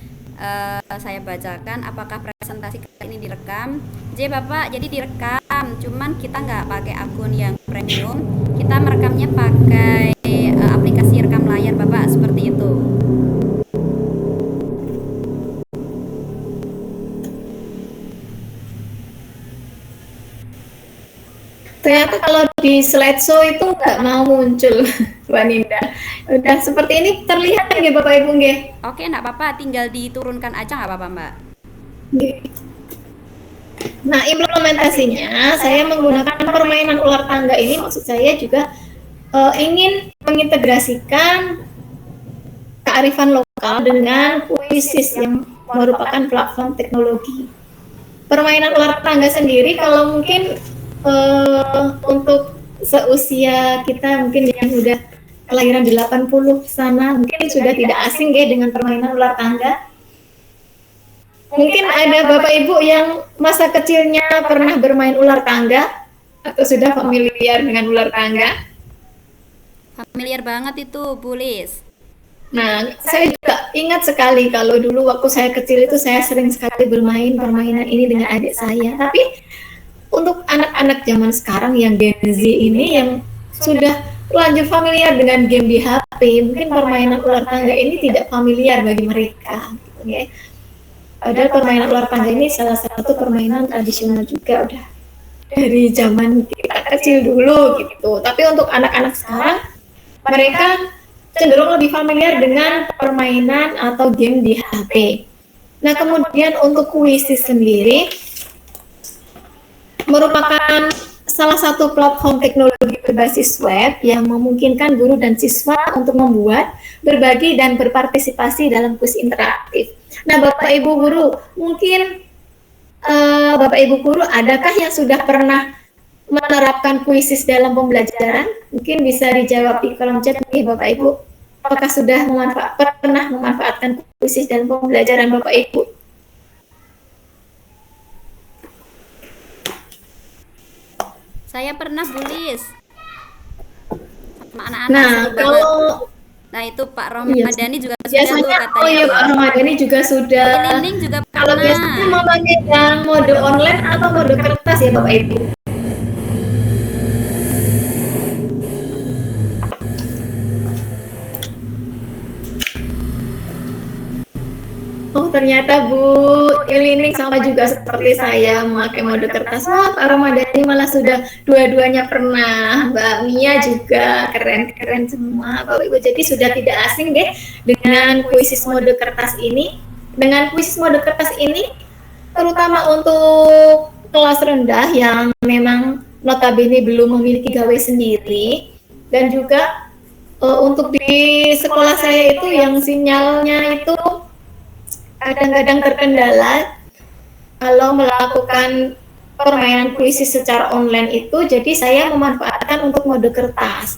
saya bacakan. Apakah presentasi kali ini direkam? Bapak, jadi direkam, cuman kita nggak pakai akun yang premium, kita merekamnya pakai aplikasi rekam layar Bapak, seperti itu.
Ternyata kalau di slideshow itu nggak mau muncul, Bu Aninda. Udah seperti ini terlihat nggih Bapak Ibu nggih?
Oke, enggak apa-apa, tinggal diturunkan aja nggak apa-apa Mbak.
Nggih. Nah, implementasinya saya menggunakan permainan ular tangga ini, maksud saya juga ingin mengintegrasikan kearifan lokal dengan Quizzes yang merupakan platform teknologi. Permainan ular tangga sendiri kalau mungkin untuk seusia kita mungkin yang sudah kelahiran 80 sana mungkin sudah tidak asing ya dengan permainan ular tangga. Mungkin ada Bapak Ibu yang masa kecilnya pernah bermain ular tangga atau sudah familiar dengan ular tangga.
Familiar banget itu Bulis.
Nah, saya juga ingat sekali kalau dulu waktu saya kecil itu saya sering sekali bermain permainan ini dengan adik saya. Tapi untuk anak-anak zaman sekarang yang Gen Z ini yang sudah lanjut familiar dengan game di HP, mungkin permainan ular tangga ini tidak familiar bagi mereka. Gitu, ya. Padahal permainan ular tangga ini salah satu permainan tradisional juga udah dari zaman kita kecil dulu gitu. Tapi untuk anak-anak sekarang, mereka cenderung lebih familiar dengan permainan atau game di HP. Nah, kemudian untuk Quizzes sendiri merupakan salah satu platform teknologi berbasis web yang memungkinkan guru dan siswa untuk membuat, berbagi, dan berpartisipasi dalam kuis interaktif. Nah, Bapak Ibu Guru, mungkin Bapak Ibu Guru, adakah yang sudah pernah menerapkan Quizzes dalam pembelajaran? Mungkin bisa dijawab di kolom chat nih Bapak Ibu. Apakah sudah pernah memanfaatkan Quizzes dalam pembelajaran Bapak Ibu?
Saya pernah Bulis sama anak-anak.
Nah, kalau
nah itu Pak Romadani juga sudah
biasanya
tuh katanya.
ya Pak Romadani juga sudah.
Lining juga
Kalau
pernah.
biasanya memakai yang mode online atau mode kertas ya Bapak Ibu? Oh ternyata Bu Ilining sama juga seperti saya memakai mode kertas. Wah Pak Ramadhani malah sudah dua-duanya pernah. Mbak Mia juga keren-keren semua Bapak Ibu. Jadi sudah tidak asing deh dengan Quizzes mode kertas ini. Dengan Quizzes mode kertas ini terutama untuk kelas rendah yang memang notabene belum memiliki gawe sendiri, dan juga untuk di sekolah saya itu yang sinyalnya itu kadang-kadang terkendala kalau melakukan permainan Quizzes secara online itu, jadi saya memanfaatkan untuk mode kertas.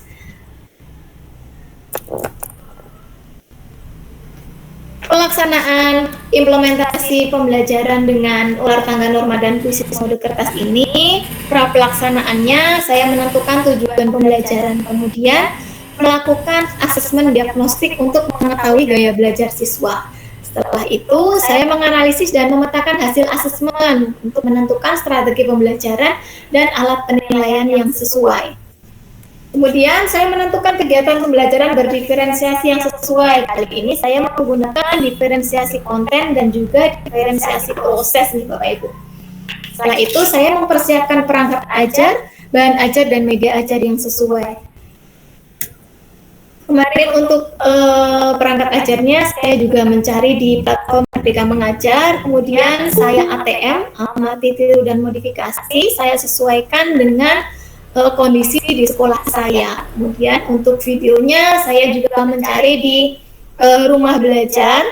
Pelaksanaan implementasi pembelajaran dengan ular tangga norma dan Quizzes mode kertas ini, pra pelaksanaannya saya menentukan tujuan pembelajaran, kemudian melakukan asesmen diagnostik untuk mengetahui gaya belajar siswa. Setelah itu, saya menganalisis dan memetakan hasil asesmen untuk menentukan strategi pembelajaran dan alat penilaian yang sesuai. Kemudian, saya menentukan kegiatan pembelajaran berdiferensiasi yang sesuai. Kali ini, saya menggunakan diferensiasi konten dan juga diferensiasi proses nih Bapak Ibu. Setelah itu, saya mempersiapkan perangkat ajar, bahan ajar, dan media ajar yang sesuai. Kemarin untuk perangkat ajarnya saya juga mencari di platform Merdeka Mengajar, kemudian saya ATM, amati, tiru, dan modifikasi, saya sesuaikan dengan kondisi di sekolah saya. Kemudian untuk videonya saya juga mencari di rumah belajar,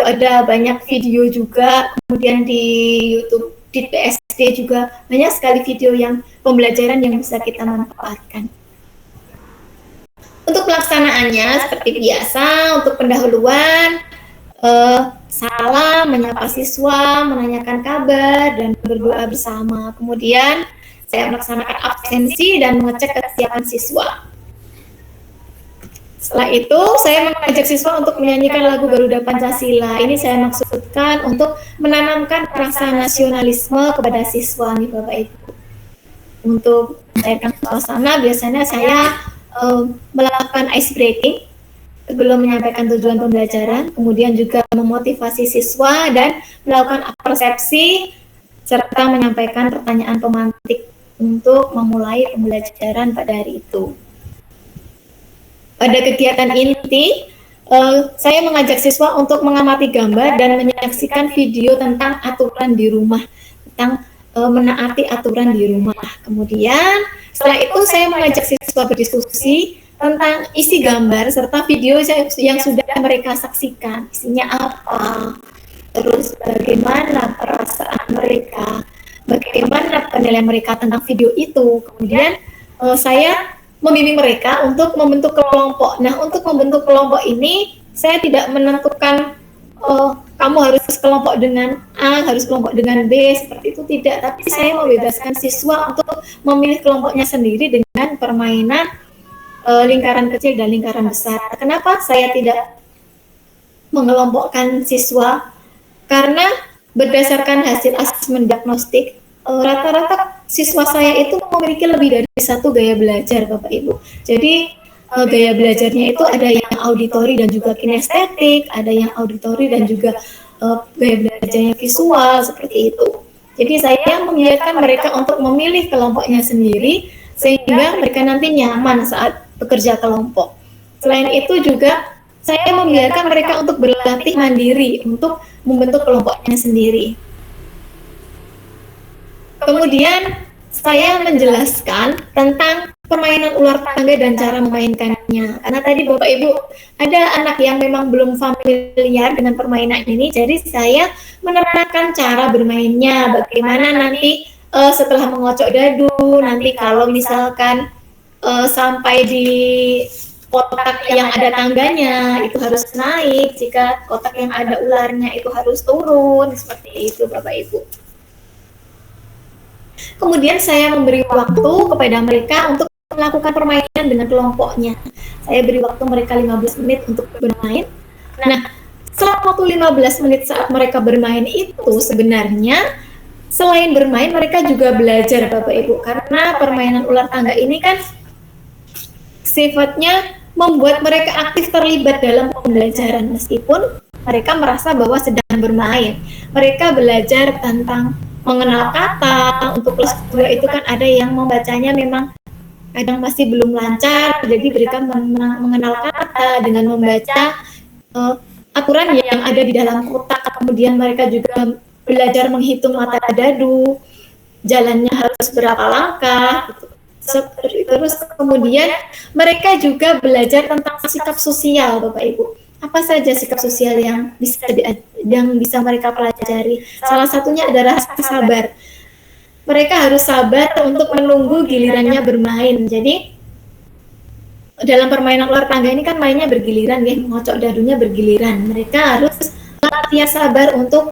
ada banyak video juga, kemudian di YouTube, di PSD juga banyak sekali video yang pembelajaran yang bisa kita manfaatkan. Untuk pelaksanaannya seperti biasa, untuk pendahuluan salam, menyapa siswa, menanyakan kabar, dan berdoa bersama. Kemudian saya melaksanakan absensi dan mengecek kesiapan siswa. Setelah itu, saya mengajak siswa untuk menyanyikan lagu Garuda Pancasila. Ini saya maksudkan untuk menanamkan rasa nasionalisme kepada siswa nih Bapak Ibu. Untuk mencairkan suasana, biasanya saya melakukan ice breaking sebelum menyampaikan tujuan pembelajaran, kemudian juga memotivasi siswa dan melakukan persepsi serta menyampaikan pertanyaan pemantik untuk memulai pembelajaran pada hari itu. Pada kegiatan inti, saya mengajak siswa untuk mengamati gambar dan menyaksikan video tentang aturan di rumah, tentang menaati aturan di rumah. Kemudian setelah itu saya mengajak siswa berdiskusi tentang isi gambar serta video yang sudah mereka saksikan, isinya apa, terus bagaimana perasaan mereka, bagaimana penilaian mereka tentang video itu. Kemudian saya membimbing mereka untuk membentuk kelompok. Nah, untuk membentuk kelompok ini saya tidak menentukan kamu harus kelompok dengan A, harus kelompok dengan B, seperti itu tidak. Tapi saya membebaskan siswa untuk memilih kelompoknya sendiri dengan permainan lingkaran kecil dan lingkaran besar. Kenapa saya tidak mengelompokkan siswa? Karena berdasarkan hasil asesmen diagnostik, rata-rata siswa saya itu memiliki lebih dari satu gaya belajar, Bapak Ibu. Jadi gaya belajarnya itu ada yang auditori dan juga kinestetik, ada yang auditori dan juga gaya belajarnya visual, seperti itu. Jadi saya membiarkan mereka untuk memilih kelompoknya sendiri sehingga mereka nanti nyaman saat bekerja kelompok. Selain itu juga saya membiarkan mereka untuk berlatih mandiri untuk membentuk kelompoknya sendiri. Kemudian saya menjelaskan tentang permainan ular tangga dan cara memainkannya. Karena tadi Bapak Ibu ada anak yang memang belum familiar dengan permainan ini, jadi saya menerangkan cara bermainnya. Bagaimana nanti setelah mengocok dadu, nanti kalau misalkan sampai di kotak yang ada tangganya itu harus naik, jika kotak yang ada ularnya itu harus turun, seperti itu Bapak Ibu. Kemudian saya memberi waktu kepada mereka untuk melakukan permainan dengan kelompoknya. Saya beri waktu mereka 15 menit untuk bermain. Nah, setelah waktu 15 menit saat mereka bermain itu sebenarnya selain bermain mereka juga belajar Bapak Ibu. Karena permainan ular tangga ini kan sifatnya membuat mereka aktif terlibat dalam pembelajaran meskipun mereka merasa bahwa sedang bermain. Mereka belajar tentang mengenal kata. Untuk kelas 2 itu kan ada yang membacanya memang kadang masih belum lancar, jadi mereka mengenal kata dengan membaca aturan yang ada di dalam kotak. Kemudian mereka juga belajar menghitung mata dadu, jalannya harus berapa langkah, gitu. Terus kemudian mereka juga belajar tentang sikap sosial Bapak Ibu. Apa saja sikap sosial yang bisa mereka pelajari? Salah satunya adalah sabar. Mereka harus sabar untuk menunggu gilirannya bermain. Jadi dalam permainan ular tangga ini kan mainnya bergiliran ya, mengocok dadunya bergiliran. Mereka harus latihan sabar untuk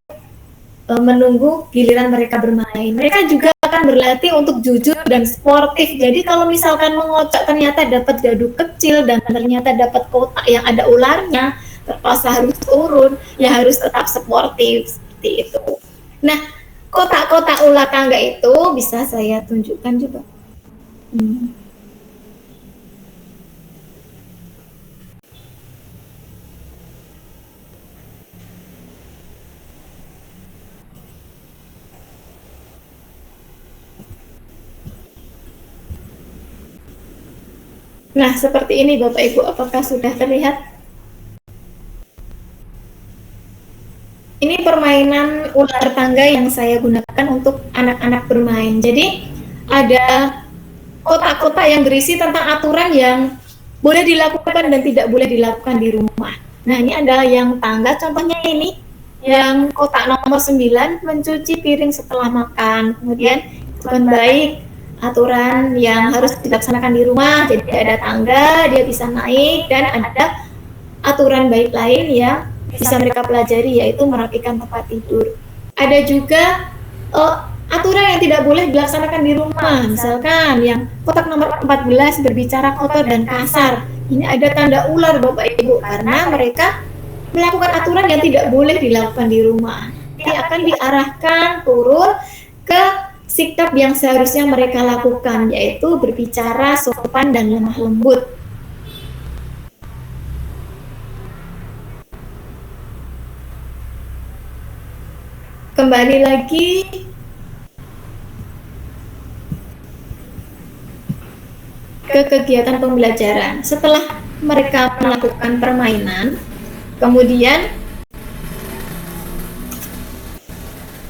menunggu giliran mereka bermain. Mereka juga akan berlatih untuk jujur dan sportif. Jadi kalau misalkan mengocok ternyata dapat dadu kecil dan ternyata dapat kotak yang ada ularnya, terpaksa harus turun, ya harus tetap sportif seperti itu. Nah, kotak-kotak ular tangga itu bisa saya tunjukkan juga. Nah, seperti ini Bapak Ibu, apakah sudah terlihat? Ini permainan ular tangga yang saya gunakan untuk anak-anak bermain. Jadi ada kotak-kotak yang berisi tentang aturan yang boleh dilakukan dan tidak boleh dilakukan di rumah. Nah, ini ada yang tangga, contohnya ini, yang kotak nomor 9, mencuci piring setelah makan. Kemudian itu kan baik, aturan yang harus dilaksanakan di rumah, jadi ada tangga, dia bisa naik, dan ada aturan baik lain yang bisa mereka pelajari, yaitu merapikan tempat tidur. Ada juga aturan yang tidak boleh dilaksanakan di rumah, misalkan yang kotak nomor 14 berbicara kotor dan kasar. Ini ada tanda ular Bapak Ibu, karena mereka melakukan aturan yang tidak boleh dilakukan di rumah. Jadi akan diarahkan turun ke sikap yang seharusnya mereka lakukan, yaitu berbicara sopan dan lemah lembut. Kembali lagi ke kegiatan pembelajaran. Setelah mereka melakukan permainan, kemudian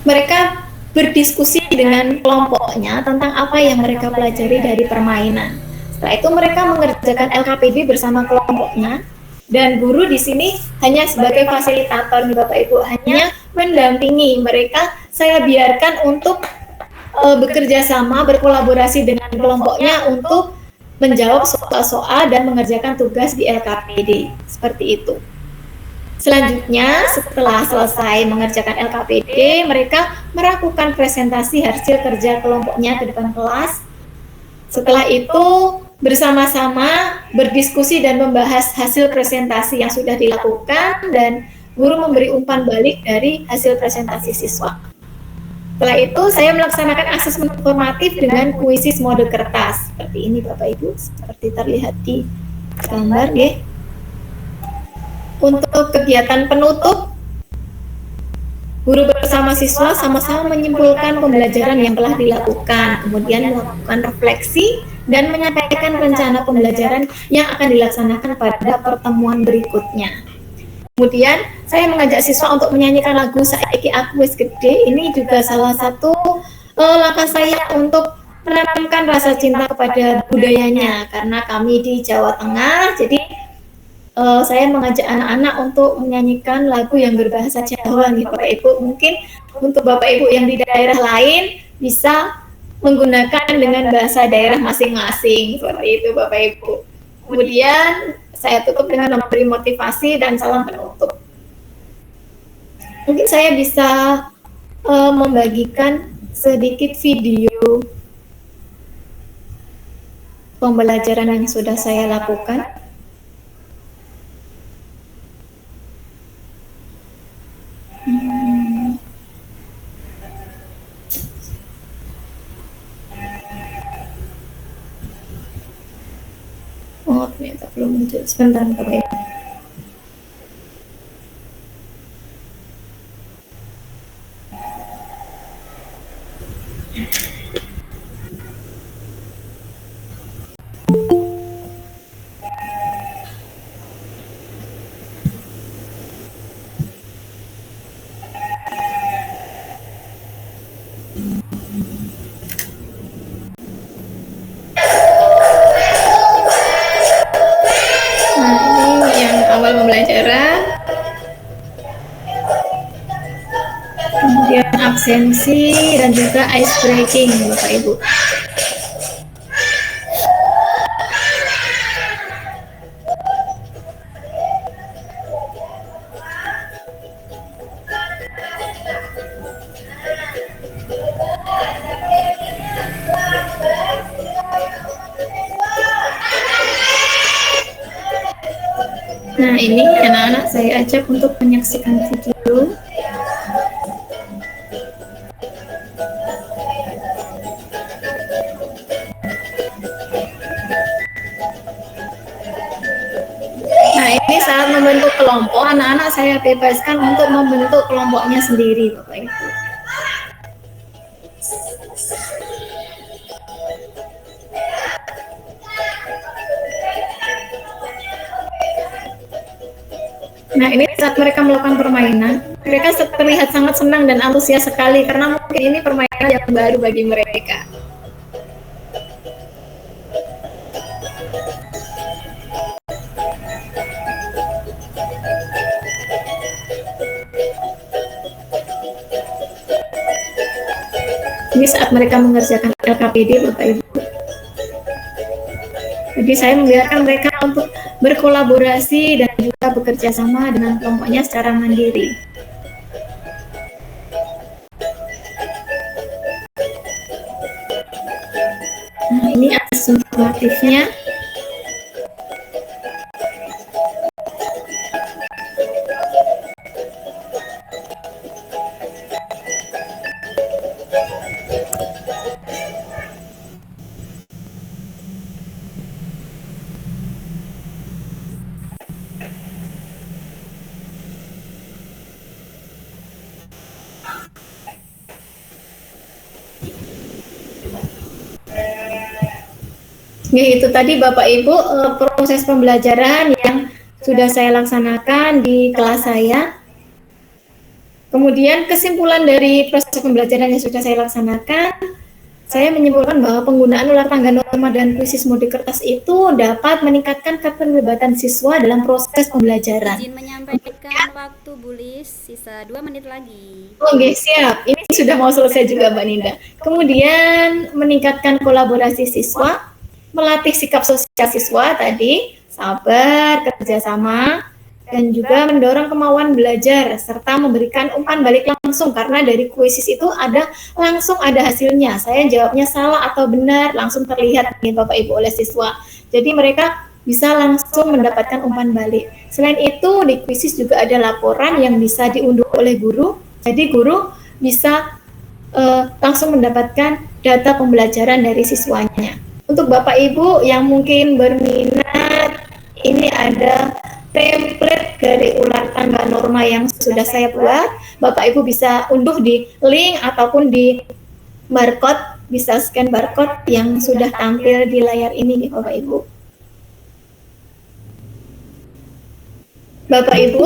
mereka berdiskusi dengan kelompoknya tentang apa yang mereka pelajari dari permainan. Setelah itu mereka mengerjakan LKPD bersama kelompoknya, dan guru di sini hanya sebagai fasilitator nih Bapak Ibu, hanya mendampingi mereka. Saya biarkan untuk bekerja sama, berkolaborasi dengan kelompoknya untuk menjawab soal-soal dan mengerjakan tugas di LKPD, seperti itu. Selanjutnya, setelah selesai mengerjakan LKPD, mereka melakukan presentasi hasil kerja kelompoknya ke depan kelas. Setelah itu, bersama-sama berdiskusi dan membahas hasil presentasi yang sudah dilakukan, dan guru memberi umpan balik dari hasil presentasi siswa. Setelah itu, saya melaksanakan asesmen formatif dengan kuisis mode kertas. Seperti ini Bapak Ibu, seperti terlihat di gambar, ya. Untuk kegiatan penutup, guru bersama siswa sama-sama menyimpulkan pembelajaran yang telah dilakukan, kemudian melakukan refleksi dan menyampaikan rencana pembelajaran yang akan dilaksanakan pada pertemuan berikutnya. Kemudian saya mengajak siswa untuk menyanyikan lagu Saiki Aku Wis Gede. Ini juga salah satu langkah saya untuk menanamkan rasa cinta kepada budayanya, karena kami di Jawa Tengah, jadi saya mengajak anak-anak untuk menyanyikan lagu yang berbahasa Jawa nih Bapak Ibu. Mungkin untuk Bapak Ibu yang di daerah lain bisa menggunakan dengan bahasa daerah masing-masing, seperti itu Bapak Ibu. Kemudian saya tutup dengan memberi motivasi dan salam penutup. Mungkin saya bisa membagikan sedikit video pembelajaran yang sudah saya lakukan. Oh, ternyata belum muncul. Sebentar, Bapak Ibu. Pembelajaran, kemudian absensi dan juga ice breaking Bapak Ibu. Nah, ini anak-anak saya ajak untuk menyaksikan video. Nah, ini saat membentuk kelompok, anak-anak saya bebaskan untuk membentuk kelompoknya sendiri, Bapak Ibu. Nah, ini saat mereka melakukan permainan, mereka terlihat sangat senang dan antusias sekali karena mungkin ini permainan yang baru bagi mereka. Ini saat mereka mengerjakan LKPD, Bapak Ibu. Jadi saya membiarkan mereka untuk berkolaborasi dan juga bekerja sama dengan kelompoknya secara mandiri. Nah, ini atas informatifnya. Ya, itu tadi Bapak Ibu proses pembelajaran yang sudah saya laksanakan di kelas saya. Kemudian kesimpulan dari proses pembelajaran yang sudah saya laksanakan, saya menyimpulkan bahwa penggunaan ular tangga norma dan kuisis mode kertas itu dapat meningkatkan keterlibatan siswa dalam proses pembelajaran.
Izin menyampaikan waktu Bulis, sisa 2 menit lagi.
Oke, siap. Ini sudah mau selesai juga Mbak Ninda. Kemudian meningkatkan kolaborasi siswa, melatih sikap sosial siswa tadi, sabar, kerjasama, dan juga mendorong kemauan belajar, serta memberikan umpan balik langsung, karena dari kuisis itu langsung ada hasilnya. Saya jawabnya salah atau benar, langsung terlihat nih Bapak Ibu oleh siswa. Jadi mereka bisa langsung mendapatkan umpan balik. Selain itu, di kuisis juga ada laporan yang bisa diunduh oleh guru, jadi guru bisa langsung mendapatkan data pembelajaran dari siswanya. Untuk Bapak Ibu yang mungkin berminat, ini ada template dari ular tangga norma yang sudah saya buat. Bapak Ibu bisa unduh di link ataupun di barcode, bisa scan barcode yang sudah tampil di layar ini Bapak Ibu. Bapak Ibu,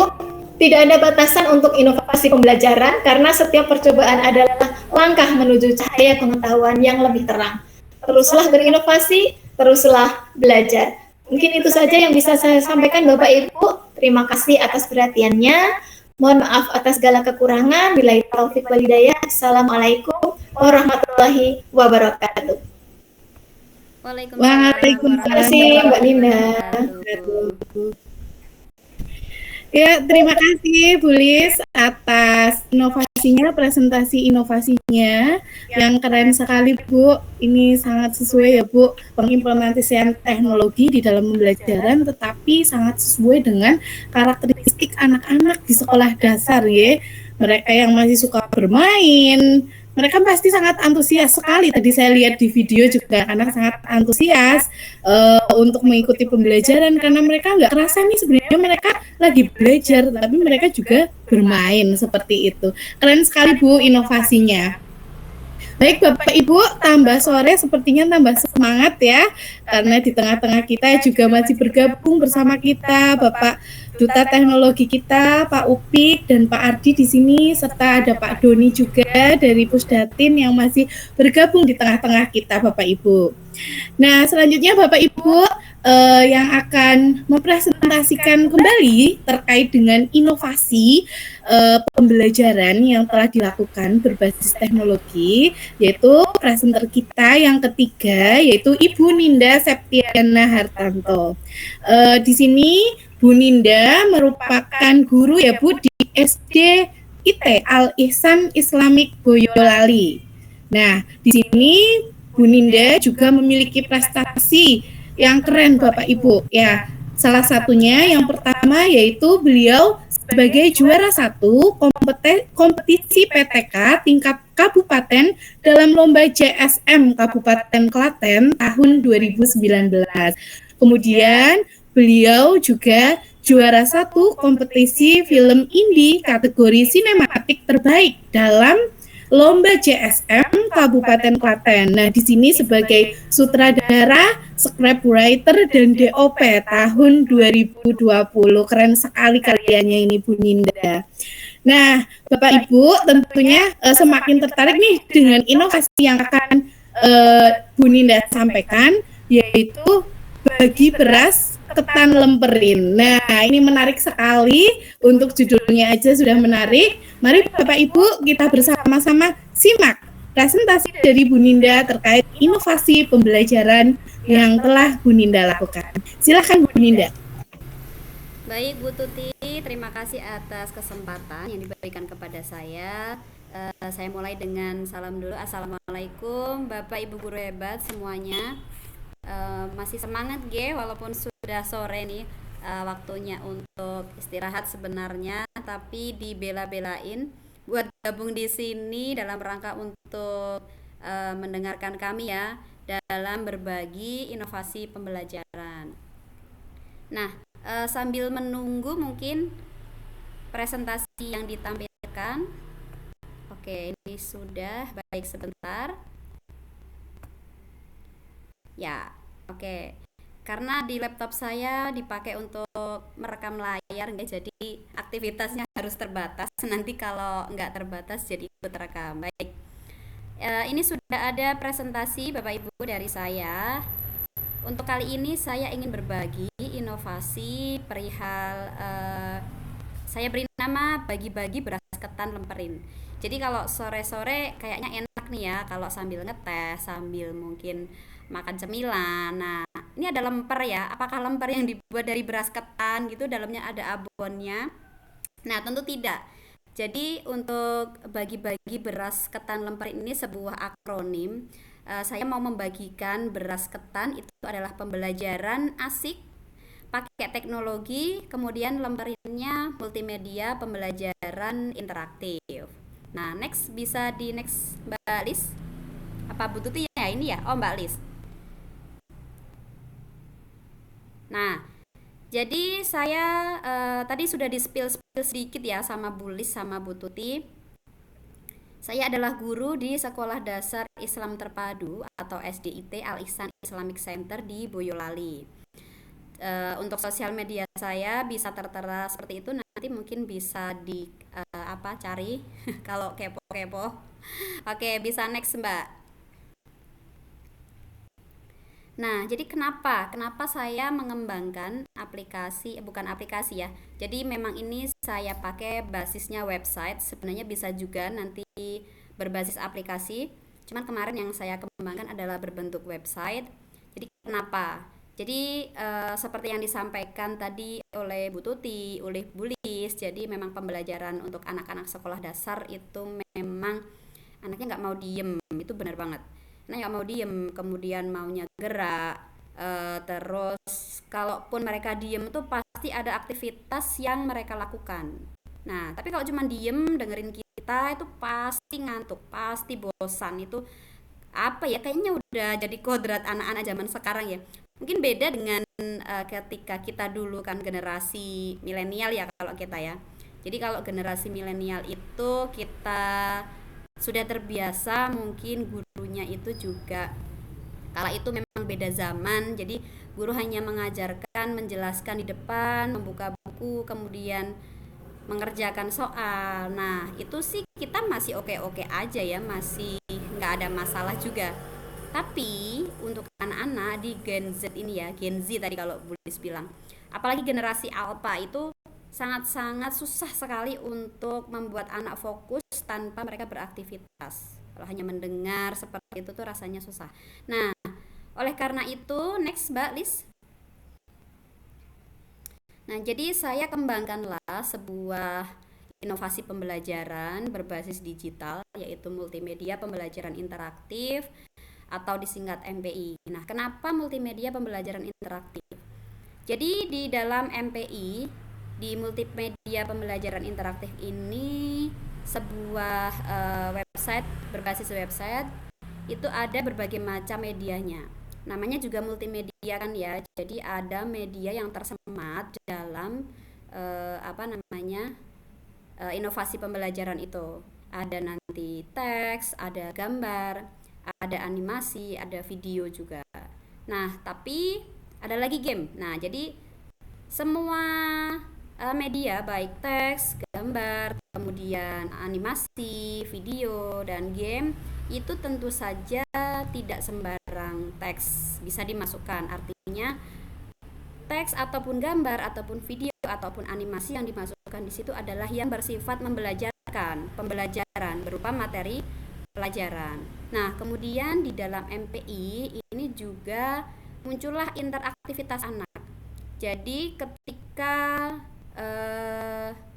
tidak ada batasan untuk inovasi pembelajaran karena setiap percobaan adalah langkah menuju cahaya pengetahuan yang lebih terang. Teruslah berinovasi, teruslah belajar. Mungkin itu saja yang bisa saya sampaikan Bapak Ibu. Terima kasih atas perhatiannya. Mohon maaf atas segala kekurangan. Billahi taufik wal hidayah. Assalamualaikum warahmatullahi wabarakatuh.
Waalaikumsalam.
Terima kasih Mbak Linda.
Ya, terima kasih Bu Lis atas inovasinya, presentasi inovasinya yang keren sekali Bu. Ini sangat sesuai ya Bu, pengimplementasian teknologi di dalam pembelajaran, tetapi sangat sesuai dengan karakteristik anak-anak di sekolah dasar ya. Mereka yang masih suka bermain, mereka pasti sangat antusias sekali. Tadi saya lihat di video juga anak sangat antusias untuk mengikuti pembelajaran karena mereka nggak kerasa nih sebenarnya mereka lagi belajar, tapi mereka juga bermain seperti itu. Keren sekali Bu inovasinya. Baik Bapak Ibu, tambah sore sepertinya tambah semangat ya, karena di tengah-tengah kita juga masih bergabung bersama kita Bapak Duta Teknologi kita, Pak Upik dan Pak Ardi di sini, serta ada Pak Doni juga dari Pusdatin yang masih bergabung di tengah-tengah kita Bapak Ibu. Nah, selanjutnya Bapak Ibu yang akan mempresentasikan kembali terkait dengan inovasi pembelajaran yang telah dilakukan berbasis teknologi, yaitu presenter kita yang ketiga, yaitu Ibu Ninda Septiana Hartanto. Di sini Bu Ninda merupakan guru ya Bu di SD IT Al Ihsan Islamic Boyolali. Nah, di sini Bu Ninda juga memiliki prestasi yang keren Bapak Ibu ya. Salah satunya yang pertama yaitu beliau sebagai juara 1 kompetisi PTK tingkat kabupaten dalam lomba JSM Kabupaten Klaten tahun 2019. Kemudian beliau juga juara 1 kompetisi film indie kategori sinematik terbaik dalam lomba JSM Kabupaten Klaten. Nah, di sini sebagai sutradara, scriptwriter dan DOP tahun 2020. Keren sekali kaliannya ini Bu Ninda. Nah, Bapak Ibu tentunya semakin tertarik nih dengan inovasi yang akan Bu Ninda sampaikan, yaitu bagi beras ketan lemperin. Nah, ini menarik sekali, untuk judulnya aja sudah menarik. Mari Bapak Ibu kita bersama-sama simak presentasi dari Bu Ninda terkait inovasi pembelajaran yang telah Bu Ninda lakukan. Silakan Bu Ninda.
Baik Bu Tuti, terima kasih atas kesempatan yang diberikan kepada saya. Saya mulai dengan salam dulu. Assalamualaikum Bapak Ibu guru hebat semuanya. Masih semangat walaupun sudah sore nih, waktunya untuk istirahat sebenarnya, tapi dibela-belain buat gabung di sini dalam rangka untuk mendengarkan kami ya dalam berbagi inovasi pembelajaran. Nah, sambil menunggu mungkin presentasi yang ditampilkan. Oke, ini sudah, baik sebentar. Ya, oke. Karena di laptop saya dipakai untuk merekam layar, jadi aktivitasnya harus terbatas. Nanti kalau nggak terbatas jadi ikut rekam. Baik. Ini sudah ada presentasi Bapak Ibu dari saya. Untuk kali ini saya ingin berbagi inovasi perihal saya beri nama bagi-bagi beras ketan lemperin. Jadi kalau sore-sore kayaknya enak nih ya kalau sambil ngeteh, sambil mungkin makan cemilan. Nah, ini ada lemper ya. Apakah lemper yang dibuat dari beras ketan gitu dalamnya ada abonnya? Nah, tentu tidak. Jadi untuk bagi-bagi beras ketan lemperin ini sebuah akronim. Saya mau membagikan beras ketan itu adalah pembelajaran asik pakai teknologi, kemudian lemperinnya multimedia pembelajaran interaktif. Nah, bisa di next Mbak Lis. Apa butuh ya ini ya? Oh, Mbak Lis. Nah, jadi saya tadi sudah di-spill sedikit ya sama Bu Lis sama Bu Tuti. Saya adalah guru di Sekolah Dasar Islam Terpadu atau SDIT Al Ihsan Islamic Center di Boyolali. Untuk sosial media saya bisa tertera seperti itu, nanti mungkin bisa cari kalau kepo-kepo. Oke, bisa next Mbak. Nah, jadi kenapa saya mengembangkan bukan aplikasi ya. Jadi memang ini saya pakai basisnya website, sebenarnya bisa juga nanti berbasis aplikasi. Cuman kemarin yang saya kembangkan adalah berbentuk website. Jadi kenapa? Jadi seperti yang disampaikan tadi oleh Bu Tuti, oleh Bu Lis, jadi memang pembelajaran untuk anak-anak sekolah dasar itu memang anaknya nggak mau diem, itu benar banget. Nah, nggak mau diem, kemudian maunya gerak, terus kalaupun mereka diem tuh pasti ada aktivitas yang mereka lakukan. Nah, tapi kalau cuma diem dengerin kita itu pasti ngantuk, pasti bosan. Itu kayaknya udah jadi kodrat anak-anak zaman sekarang ya. Mungkin beda dengan ketika kita dulu kan generasi milenial ya kalau kita ya. Jadi kalau generasi milenial itu kita sudah terbiasa, mungkin gurunya itu juga kala itu memang beda zaman, jadi guru hanya mengajarkan, menjelaskan di depan, membuka buku, kemudian mengerjakan soal. Nah, itu sih kita masih oke-oke aja ya, masih nggak ada masalah juga. Tapi untuk anak-anak di Gen Z ini ya, Gen Z tadi kalau Bulis bilang, apalagi generasi Alpha itu sangat-sangat susah sekali untuk membuat anak fokus tanpa mereka beraktivitas. Kalau hanya mendengar seperti itu tuh rasanya susah. Nah, oleh karena itu, next Mbak Lis. Nah, jadi saya kembangkanlah sebuah inovasi pembelajaran berbasis digital, yaitu multimedia pembelajaran interaktif atau disingkat MPI. Nah, kenapa multimedia pembelajaran interaktif? Jadi di dalam MPI, di multimedia pembelajaran interaktif ini sebuah website berbasis website itu ada berbagai macam medianya. Namanya juga multimedia kan ya. Jadi ada media yang tersemat dalam inovasi pembelajaran itu. Ada nanti teks, ada gambar, ada animasi, ada video juga. Nah, tapi ada lagi game. Nah, jadi semua media baik teks, gambar, kemudian animasi, video, dan game itu tentu saja tidak sembarang teks bisa dimasukkan. Artinya teks ataupun gambar ataupun video ataupun animasi yang dimasukkan di situ adalah yang bersifat pembelajaran berupa materi pelajaran. Nah, kemudian di dalam MPI ini juga muncullah interaktivitas anak. Jadi ketika ketika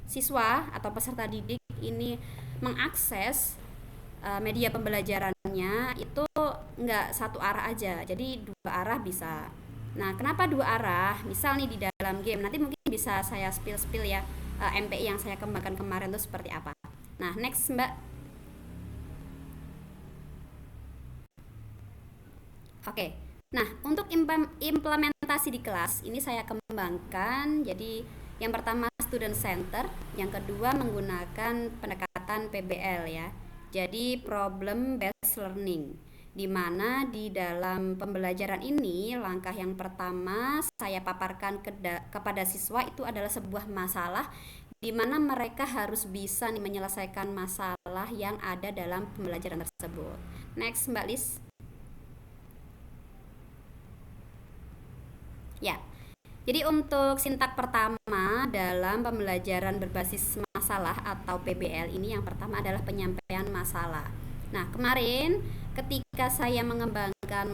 siswa atau peserta didik ini mengakses media pembelajarannya itu nggak satu arah aja, jadi dua arah bisa. Nah, kenapa dua arah? Misal nih di dalam game, nanti mungkin bisa saya spill ya, MPI yang saya kembangkan kemarin itu seperti apa. Nah, next Mbak. Oke. Nah, untuk implementasi di kelas ini saya kembangkan. Jadi yang pertama student center, yang kedua menggunakan pendekatan PBL ya. Jadi problem based learning, di mana di dalam pembelajaran ini langkah yang pertama saya paparkan kepada siswa itu adalah sebuah masalah di mana mereka harus bisa menyelesaikan masalah yang ada dalam pembelajaran tersebut. Next Mbak Lis. Ya. Jadi untuk sintak pertama dalam pembelajaran berbasis masalah atau PBL ini yang pertama adalah penyampaian masalah. Nah, kemarin ketika saya mengembangkan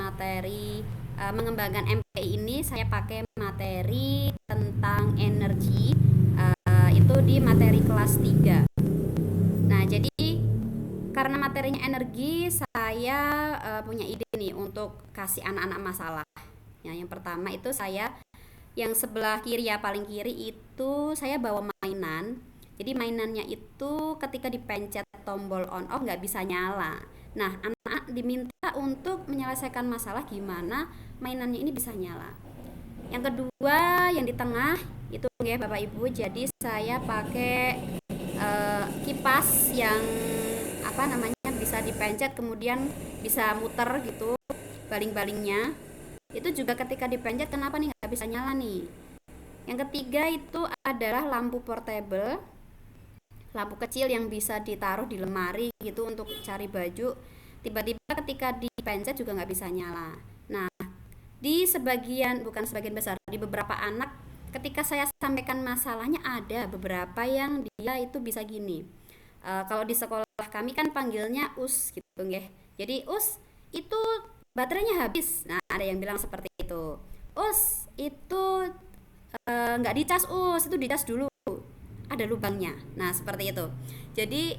MPI ini saya pakai materi tentang energi, itu di materi kelas 3. Nah, jadi karena materinya energi, saya punya ide nih untuk kasih anak-anak masalah. Ya, yang pertama itu saya yang sebelah kiri ya, paling kiri itu saya bawa mainan. Jadi mainannya itu ketika dipencet tombol on off nggak bisa nyala. Nah, anak-anak diminta untuk menyelesaikan masalah gimana mainannya ini bisa nyala. Yang kedua yang di tengah itu ya Bapak Ibu, jadi saya pakai kipas yang bisa dipencet kemudian bisa muter gitu baling-balingnya. Itu juga ketika dipencet kenapa nih nggak bisa nyala nih. Yang ketiga itu adalah lampu portable, lampu kecil yang bisa ditaruh di lemari gitu untuk cari baju. Tiba-tiba ketika dipencet juga nggak bisa nyala. Nah, di bukan sebagian besar, di beberapa anak ketika saya sampaikan masalahnya ada beberapa yang dia itu bisa gini. Kalau di sekolah kami kan panggilnya us gitu nggih. Jadi us itu baterainya habis. Nah, ada yang bilang seperti itu. Us itu nggak dicas, itu dicas dulu. Ada lubangnya. Nah, seperti itu. Jadi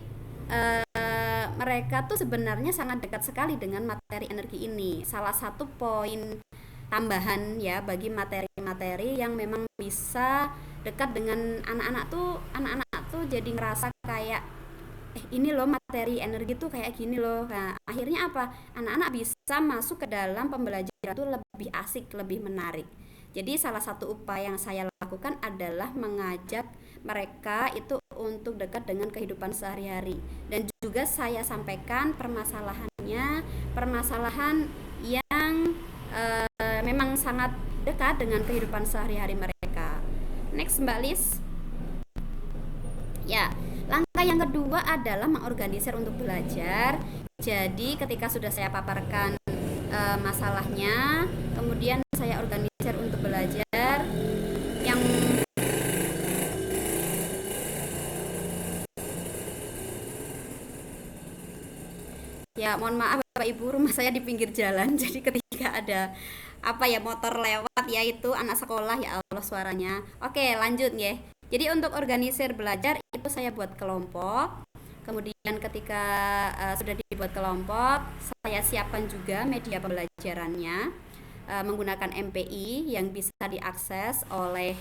mereka tuh sebenarnya sangat dekat sekali dengan materi energi ini. Salah satu poin tambahan ya bagi materi-materi yang memang bisa dekat dengan anak-anak tuh jadi ngerasa kayak ini loh materi energi tuh kayak gini loh. Nah, akhirnya apa? Anak-anak bisa masuk ke dalam pembelajaran itu lebih asik, lebih menarik. Jadi salah satu upaya yang saya lakukan adalah mengajak mereka itu untuk dekat dengan kehidupan sehari-hari. Dan juga saya sampaikan permasalahan yang memang sangat dekat dengan kehidupan sehari-hari mereka. Next Mbak Lis. Ya, langkah yang kedua adalah mengorganisir untuk belajar. Jadi ketika sudah saya paparkan masalahnya, kemudian saya organisir untuk belajar. Yang ya mohon maaf Bapak Ibu, rumah saya di pinggir jalan. Jadi ketika ada motor lewat ya itu anak sekolah, ya Allah suaranya. Oke, lanjut ya. Jadi untuk organisir belajar itu saya buat kelompok. Kemudian ketika sudah dibuat kelompok, saya siapkan juga media pembelajarannya menggunakan MPI yang bisa diakses oleh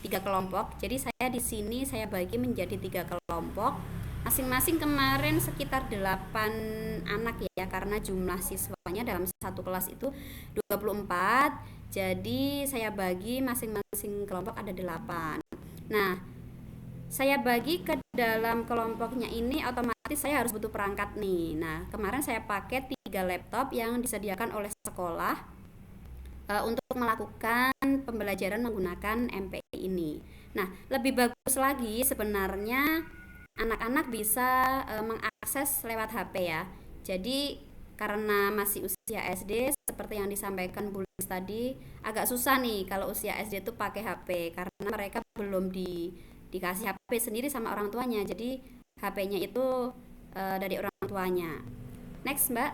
3 kelompok. Jadi saya di sini saya bagi menjadi 3 kelompok. Masing-masing kemarin sekitar 8 anak ya, karena jumlah siswanya dalam satu kelas itu 24. Jadi saya bagi masing-masing kelompok ada 8. Nah, saya bagi ke dalam kelompoknya ini otomatis saya harus butuh perangkat nih. Nah, kemarin saya pakai 3 laptop yang disediakan oleh sekolah untuk melakukan pembelajaran menggunakan MPI ini. Nah, lebih bagus lagi sebenarnya anak-anak bisa mengakses lewat HP ya. Jadi karena masih usia SD seperti yang disampaikan Bu Lis tadi, agak susah nih kalau usia SD itu pakai HP karena mereka belum dikasih HP sendiri sama orang tuanya. Jadi HP-nya itu dari orang tuanya. Next Mbak.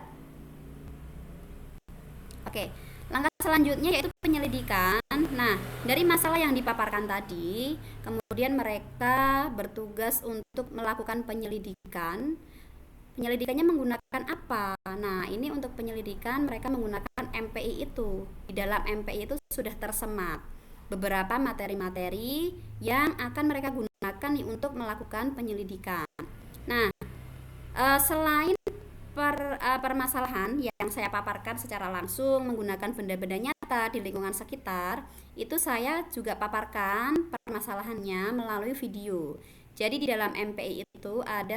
Oke, langkah selanjutnya yaitu penyelidikan Nah, dari masalah yang dipaparkan tadi, kemudian mereka bertugas untuk melakukan penyelidikan. Penyelidikannya menggunakan apa? Nah, ini untuk penyelidikan mereka menggunakan MPI itu. Di dalam MPI itu sudah tersemat beberapa materi-materi yang akan mereka gunakan nih untuk melakukan penyelidikan. Nah, selain permasalahan yang saya paparkan secara langsung menggunakan benda-benda nyata di lingkungan sekitar, itu saya juga paparkan permasalahannya melalui video. Jadi di dalam MPI itu ada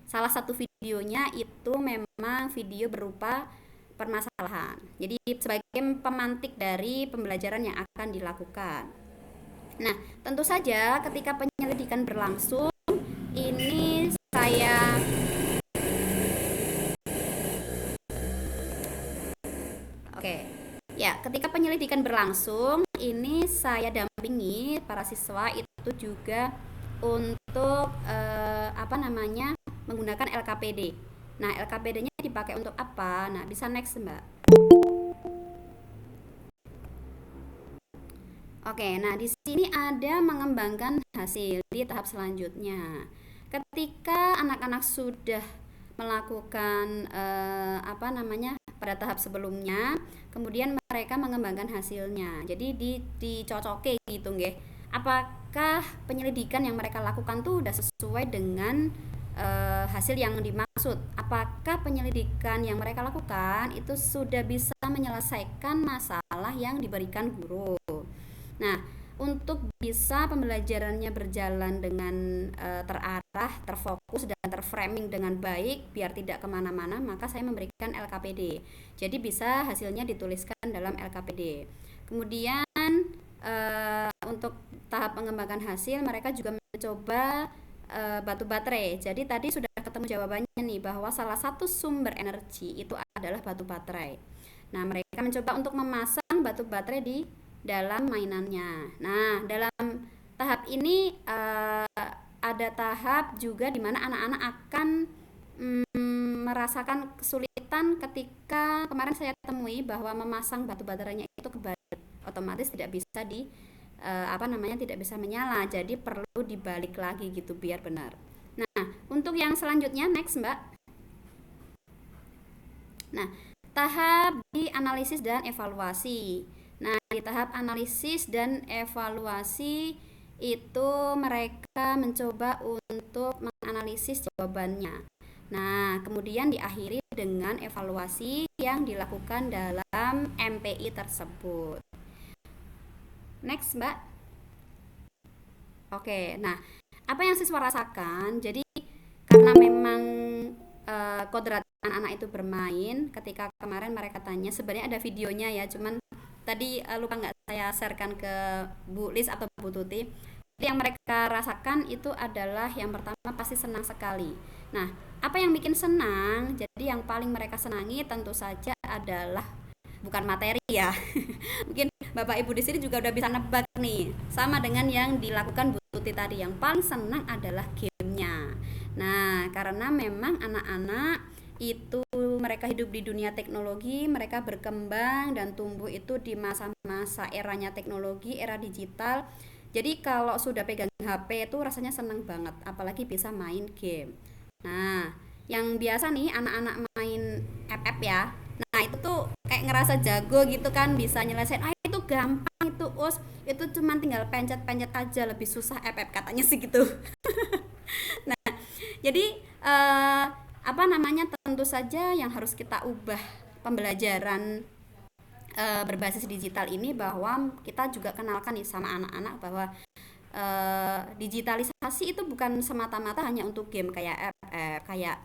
salah satu videonya itu memang video berupa permasalahan. Jadi sebagai pemantik dari pembelajaran yang akan dilakukan. Nah, tentu saja ketika penyelidikan berlangsung, ini saya ketika penyelidikan berlangsung, ini saya dampingi para siswa itu juga untuk menggunakan LKPD. Nah, LKPD-nya dipakai untuk apa? Nah, bisa next, Mbak. Oke, nah di sini ada mengembangkan hasil di tahap selanjutnya. Ketika anak-anak sudah melakukan pada tahap sebelumnya, kemudian mereka mengembangkan hasilnya. Jadi dicocoke gitu nggih. Apakah penyelidikan yang mereka lakukan tuh udah sesuai dengan hasil yang dimaksud? Apakah penyelidikan yang mereka lakukan itu sudah bisa menyelesaikan masalah yang diberikan guru? Nah, untuk bisa pembelajarannya berjalan dengan terarah, terfokus, dan terframing dengan baik biar tidak kemana-mana, maka saya memberikan LKPD. Jadi bisa hasilnya dituliskan dalam LKPD. Kemudian untuk tahap pengembangan hasil, mereka juga mencoba batu baterai. Jadi tadi sudah ketemu jawabannya nih, bahwa salah satu sumber energi itu adalah batu baterai. Nah, mereka mencoba untuk memasang batu baterai di dalam mainannya. Nah, dalam tahap ini ada tahap juga di mana anak-anak akan merasakan kesulitan ketika kemarin saya temui bahwa memasang batu baterainya itu kebalik, otomatis tidak bisa tidak bisa menyala. Jadi perlu dibalik lagi gitu biar benar. Nah, untuk yang selanjutnya next, Mbak. Nah, tahap di analisis dan evaluasi. Nah, di tahap analisis dan evaluasi itu mereka mencoba untuk menganalisis jawabannya. Nah, kemudian diakhiri dengan evaluasi yang dilakukan dalam MPI tersebut. Next, Mbak. Oke, nah, apa yang siswa rasakan? Jadi, karena memang kodrat anak-anak itu bermain, ketika kemarin mereka tanya, sebenarnya ada videonya ya, cuman tadi lupa nggak saya sharekan ke Bu Lis atau Bu Tuti. Jadi yang mereka rasakan itu adalah yang pertama pasti senang sekali. Nah, apa yang bikin senang? Jadi yang paling mereka senangi tentu saja adalah bukan materi ya. Mungkin Bapak Ibu di sini juga udah bisa nebak nih. Sama dengan yang dilakukan Bu Tuti tadi, yang paling senang adalah gamenya. Nah, karena memang anak-anak itu mereka hidup di dunia teknologi, mereka berkembang dan tumbuh itu di masa-masa eranya teknologi, era digital. Jadi kalau sudah pegang HP itu rasanya senang banget, apalagi bisa main game. Nah, yang biasa nih anak-anak main FF ya, nah itu tuh kayak ngerasa jago gitu kan, bisa nyelesain, itu gampang, itu cuma tinggal pencet-pencet aja, lebih susah FF katanya sih gitu. Nah, jadi tentu saja yang harus kita ubah pembelajaran berbasis digital ini, bahwa kita juga kenalkan nih sama anak-anak bahwa digitalisasi itu bukan semata-mata hanya untuk game kayak FF, kayak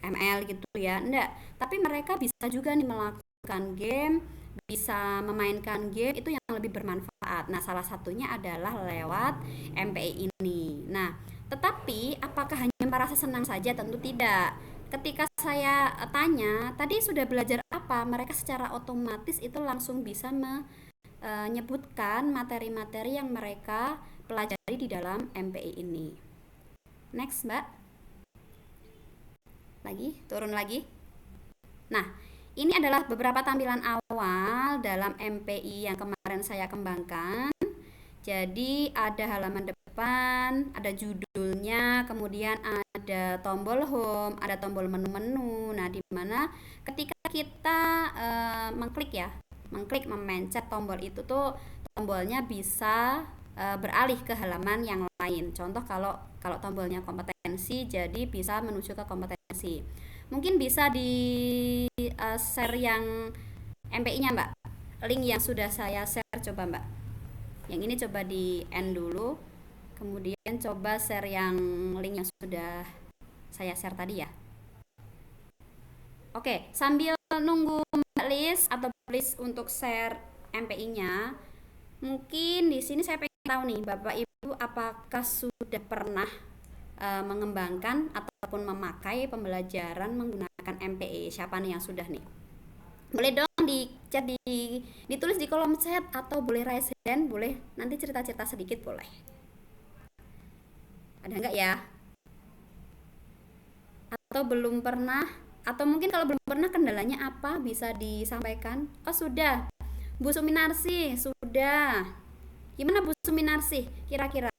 ML gitu ya, enggak, tapi mereka bisa juga nih melakukan game, bisa memainkan game itu yang lebih bermanfaat. Nah, salah satunya adalah lewat MPI ini. Nah, tetapi apakah hanya merasa senang saja? Tentu tidak. Ketika saya tanya, tadi sudah belajar apa? Mereka secara otomatis itu langsung bisa menyebutkan materi-materi yang mereka pelajari di dalam MPI ini. Next, Mbak. Turun lagi. Nah, Ini adalah beberapa tampilan awal dalam MPI yang kemarin saya kembangkan. Jadi ada halaman depan, ada judulnya, kemudian ada tombol home, ada tombol menu-menu. Nah, di mana ketika kita mengklik memencet tombol itu tuh tombolnya bisa beralih ke halaman yang lain. Contoh kalau tombolnya kompetensi, jadi bisa menuju ke kompetensi. Mungkin bisa di share yang MPI-nya, Mbak. Link yang sudah saya share coba, Mbak. Yang ini coba di end dulu, kemudian coba share yang link yang sudah saya share tadi ya. Oke, sambil nunggu Mbak Lis atau Lis untuk share MPI-nya, mungkin di sini saya pengen tahu nih Bapak Ibu, apakah sudah pernah mengembangkan ataupun memakai pembelajaran menggunakan MPI? Siapa nih yang sudah nih? Boleh dong di chat, ditulis di kolom chat, atau boleh raise hand, boleh nanti cerita-cerita sedikit boleh. Ada nggak ya? Atau belum pernah? Atau mungkin kalau belum pernah kendalanya apa bisa disampaikan? Oh sudah, Bu Suminarsi sudah. Gimana Bu Suminarsi? Kira-kira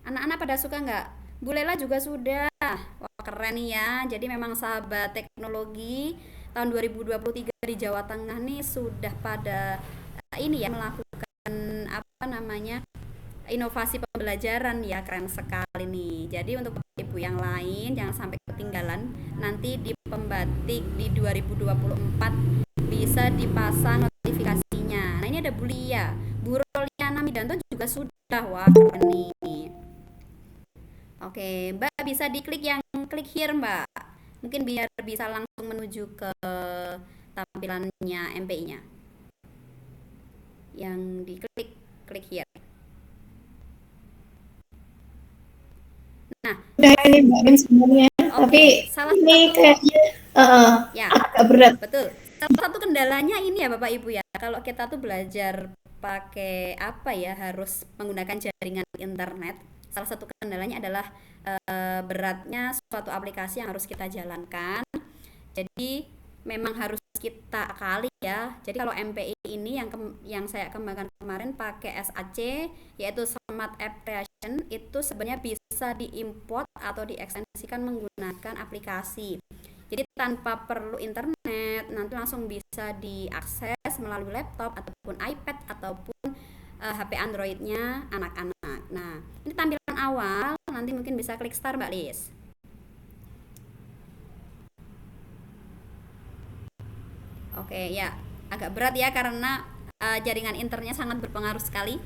anak-anak pada suka nggak? Bu Lela juga sudah. Wah keren nih ya. Jadi memang sahabat teknologi tahun 2023 di Jawa Tengah nih sudah pada ini ya melakukan inovasi pembelajaran ya, keren sekali nih. Jadi untuk ibu yang lain jangan sampai ketinggalan, nanti di pembatik di 2024 bisa dipasang notifikasinya. Nah ini ada Bu Lia, Bu Roliana Midanto juga sudah. Wah keren nih. Oke Mbak, bisa diklik yang klik here Mbak, mungkin biar bisa langsung menuju ke tampilannya MPI-nya. Yang diklik klik here. Nah,
udah ini Mbak Rin sebenarnya, tapi
salah
ini
satu
kayaknya
ya
agak berat.
betul. Salah satu kendalanya ini ya Bapak Ibu ya, kalau kita tuh belajar pakai apa ya, harus menggunakan jaringan internet. Salah satu kendalanya adalah beratnya suatu aplikasi yang harus kita jalankan. Jadi memang harus kita akali ya. Jadi kalau MPI ini yang saya kembangkan kemarin pakai SAC, yaitu Smart App Creation, itu sebenarnya bisa diimport atau diekstensikan menggunakan aplikasi. Jadi tanpa perlu internet, nanti langsung bisa diakses melalui laptop ataupun iPad ataupun HP Android-nya anak-anak. Nah, ini tampilan awal, nanti mungkin bisa klik start Mbak Lis. Oke, ya agak berat ya karena jaringan internetnya sangat berpengaruh sekali.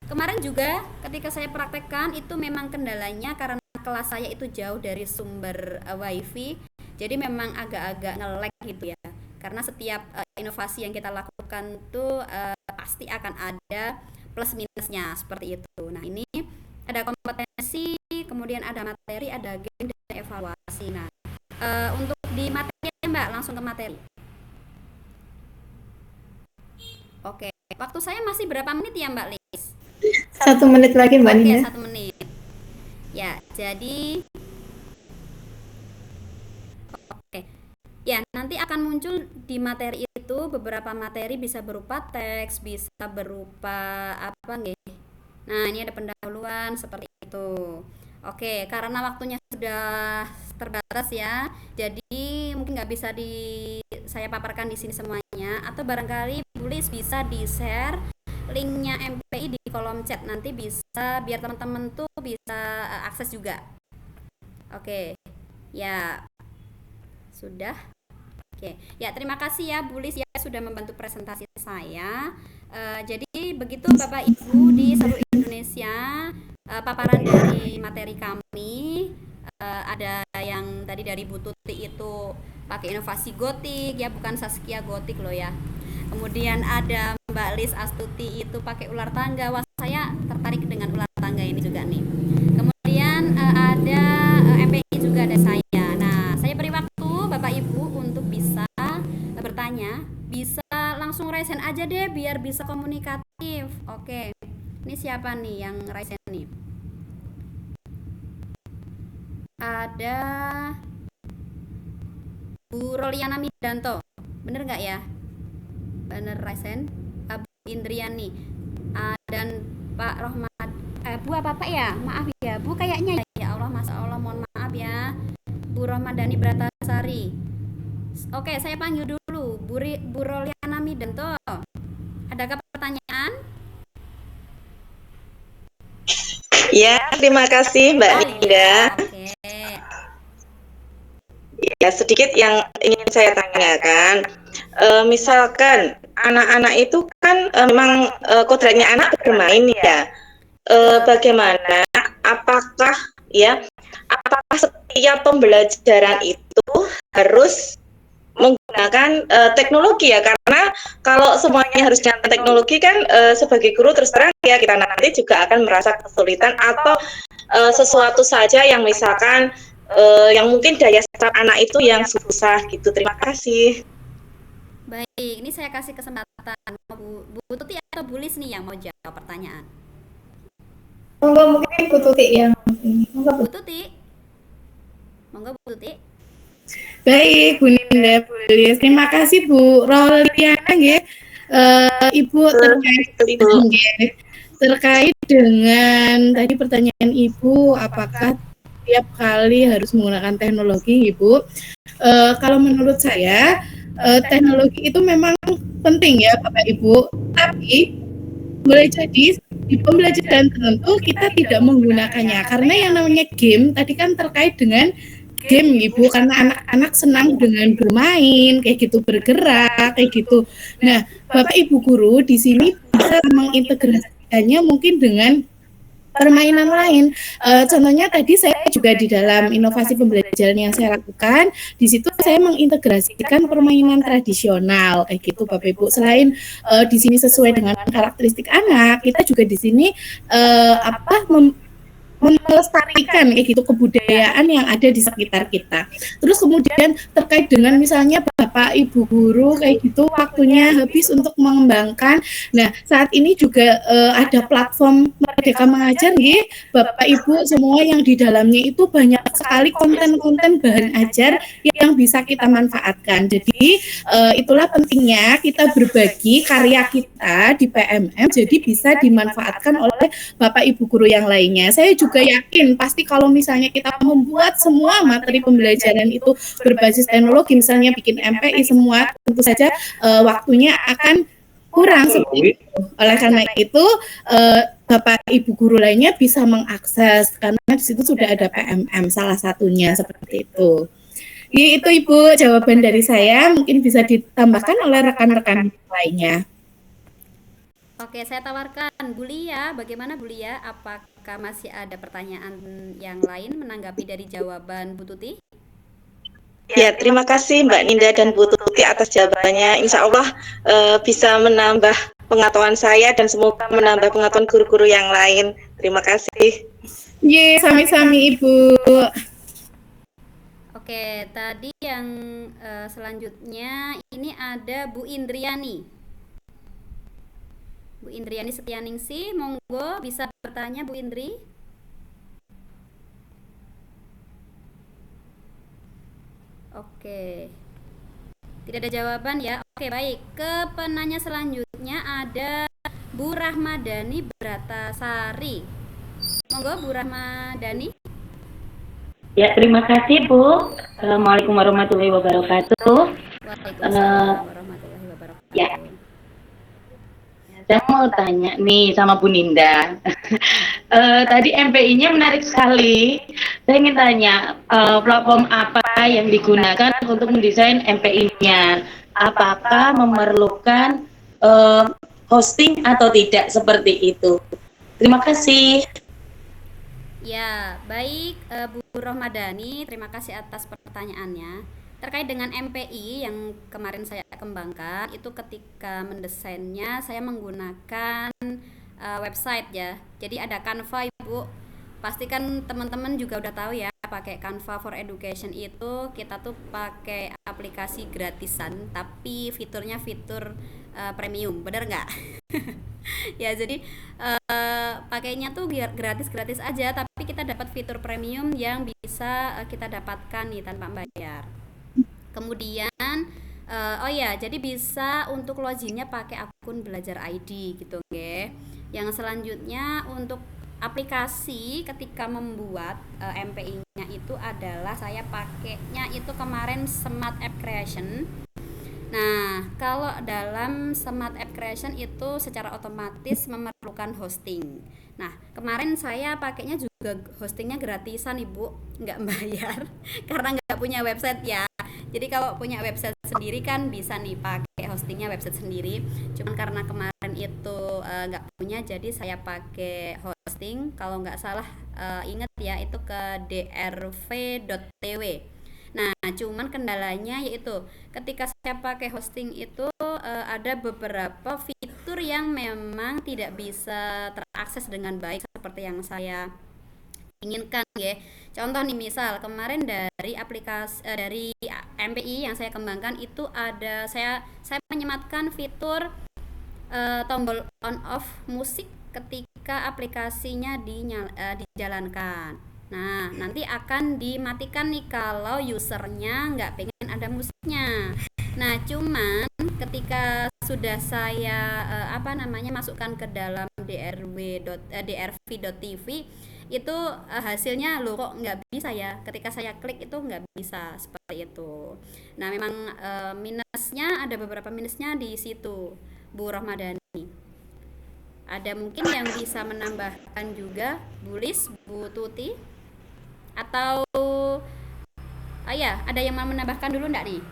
Kemarin juga ketika saya praktekkan itu memang kendalanya karena kelas saya itu jauh dari sumber wifi, jadi memang agak-agak nge-lag gitu ya. Karena setiap inovasi yang kita lakukan itu pasti akan ada plus minusnya seperti itu. Nah ini ada kompetensi, kemudian ada materi, ada game, dan evaluasi. Nah untuk di materi Mbak, langsung ke materi. Oke, waktu saya masih berapa menit ya Mbak Lis?
1 menit lagi Mbak Nina.
Oke, 1 menit. Ya, jadi oke. Ya, nanti akan muncul di materi itu beberapa materi, bisa berupa teks, bisa berupa apa nggih. Nah, ini ada pendahuluan seperti itu. Oke, karena waktunya sudah terbatas ya, jadi mungkin nggak bisa saya paparkan di sini semuanya, atau barangkali Bu Lis bisa di-share linknya MPI di kolom chat, nanti bisa biar teman-teman tuh bisa akses juga. Oke, ya sudah. Oke, ya terima kasih ya Bu Lis ya sudah membantu presentasi saya. Jadi begitu Bapak Ibu di seluruh Indonesia, paparan dari materi kami. Ada yang tadi dari Bu Tuti itu pakai inovasi gotik ya, bukan Saskia gotik loh ya. Kemudian ada Mbak Lis Astuti itu pakai ular tangga. Wah, saya tertarik dengan ular tangga ini juga nih. Kemudian ada MPI juga ada saya. Nah, saya beri waktu Bapak Ibu untuk bisa bertanya, bisa langsung raise hand aja deh biar bisa komunikatif. Oke. Ini siapa nih yang raise hand nih? Ada Bu Roliana Midanto. Bener nggak ya? Bener Raisen, Bu Indriani, dan Pak Rohmat, Bu apa Pak ya? Maaf ya Bu, kayaknya ya Allah, Masya Allah, mohon maaf ya, Bu Rohmadani Bratasari. Oke, saya panggil dulu Bu Roliana Midanto. Adakah pertanyaan?
Ya, terima kasih Mbak Linda.
Oke.
Ya, sedikit yang ingin saya tanyakan. Misalkan anak-anak itu kan memang kodratnya anak bermain ya. Bagaimana? Apakah setiap pembelajaran itu harus menggunakan teknologi ya, karena kalau semuanya harus dengan teknologi kan sebagai guru terus terang ya kita nanti juga akan merasa kesulitan atau sesuatu saja yang misalkan yang mungkin daya serap anak itu yang susah gitu. Terima kasih.
Baik, ini saya kasih kesempatan Bu Tuti atau Bu Lis nih yang mau jawab pertanyaan.
Mungkin Bu Tuti yang
Bu Tuti. Monggo Bu Tuti.
Baik, Bu Ninda, Bu Lis. Terima kasih Bu Roliana nggih. Ibu terkait dengan tadi pertanyaan Ibu, apakah tiap kali harus menggunakan teknologi, Ibu? Kalau menurut saya teknologi itu memang penting ya, Bapak Ibu. Tapi boleh jadi di pembelajaran tertentu kita tidak menggunakannya karena yang namanya game tadi kan terkait dengan game Ibu, karena anak-anak senang dengan bermain kayak gitu, bergerak kayak gitu. Nah, Bapak Ibu guru di sini bisa mengintegrasikannya mungkin dengan permainan lain. Contohnya tadi saya juga di dalam inovasi pembelajaran yang saya lakukan, di situ saya mengintegrasikan permainan tradisional kayak gitu Bapak Ibu. Selain di sini sesuai dengan karakteristik anak, kita juga di sini melestarikan kayak gitu kebudayaan yang ada di sekitar kita. Terus kemudian terkait dengan misalnya Bapak Ibu guru kayak gitu waktunya habis untuk mengembangkan. Nah, saat ini juga ada platform Merdeka Mengajar nih, Bapak Ibu semua yang di dalamnya itu banyak sekali konten-konten bahan ajar yang bisa kita manfaatkan. Jadi itulah pentingnya kita berbagi karya kita di PMM jadi bisa dimanfaatkan oleh Bapak Ibu guru yang lainnya. Saya juga yakin pasti kalau misalnya kita membuat semua materi pembelajaran itu berbasis teknologi, misalnya bikin MPI semua, tentu saja waktunya akan kurang seperti itu. Oleh karena itu Bapak Ibu guru lainnya bisa mengakses karena di situ sudah ada PMM salah satunya seperti itu. Jadi itu Ibu jawaban dari saya, mungkin bisa ditambahkan oleh rekan-rekan lainnya.
Oke, saya tawarkan Bu Lia. Bagaimana Bu Lia? Apakah masih ada pertanyaan yang lain menanggapi dari jawaban Bu Tuti?
Ya, terima kasih Mbak Ninda dan Bu Tuti atas jawabannya. Insya Allah bisa menambah pengetahuan saya dan semoga menambah pengetahuan guru-guru yang lain. Terima kasih.
Sami-sami Ibu.
Oke, tadi yang selanjutnya ini ada Bu Indriani. Bu Indriani Setianingsih, monggo bisa bertanya Bu Indri. Oke, tidak ada jawaban ya. Oke, baik. Ke penanya selanjutnya ada Bu Rahmadani Bratasari. Monggo Bu Rahmadani.
Ya, terima kasih Bu. Assalamualaikum warahmatullahi wabarakatuh.
Waalaikumsalam warahmatullahi wabarakatuh.
Ya. Saya mau tanya nih sama Bu Ninda. Tadi MPI-nya menarik sekali. Saya ingin tanya, platform apa yang digunakan untuk mendesain MPI-nya? Apakah memerlukan hosting atau tidak seperti itu? Terima kasih.
Ya, baik Bu Rohmadani, terima kasih atas pertanyaannya. Terkait dengan MPI yang kemarin saya kembangkan, itu ketika mendesainnya saya menggunakan website ya. Jadi ada Canva Ibu. Pastikan teman-teman juga udah tahu ya, pakai Canva for Education itu kita tuh pakai aplikasi gratisan, tapi fiturnya fitur premium, bener nggak? Ya, jadi pakainya tuh biar gratis-gratis aja, tapi kita dapat fitur premium yang bisa kita dapatkan nih tanpa bayar. Kemudian Oh ya, jadi bisa untuk loginnya pakai akun Belajar ID gitu, nggih. Yang selanjutnya untuk aplikasi ketika membuat MPI-nya itu adalah saya pakainya itu kemarin Smart App Creation. Nah, kalau dalam Smart App Creation itu secara otomatis memerlukan hosting. Nah, kemarin saya pakainya juga hostingnya gratisan, Ibu, nggak bayar karena nggak punya website ya. Jadi kalau punya website sendiri kan bisa nih pakai hostingnya website sendiri. Cuman karena kemarin itu nggak punya, jadi saya pakai hosting. Kalau nggak salah ingat ya itu ke drv.tw. Nah, cuman kendalanya yaitu ketika saya pakai hosting itu ada beberapa fitur yang memang tidak bisa terakses dengan baik seperti yang saya inginkan ya. Contoh nih, misal kemarin dari aplikasi dari MPI yang saya kembangkan itu ada saya menyematkan fitur tombol on off musik ketika aplikasinya dijalankan. Nah, nanti akan dimatikan nih kalau usernya nggak pengen ada musiknya. Nah, cuman ketika sudah saya masukkan ke dalam drv.tv itu hasilnya loh kok nggak bisa ya. Ketika saya klik itu nggak bisa seperti itu. Nah, memang minusnya ada beberapa minusnya di situ, Bu Rohmadani. Ada mungkin yang bisa menambahkan juga, Bu Lis, Bu Tuti? Atau ada yang mau menambahkan dulu enggak nih?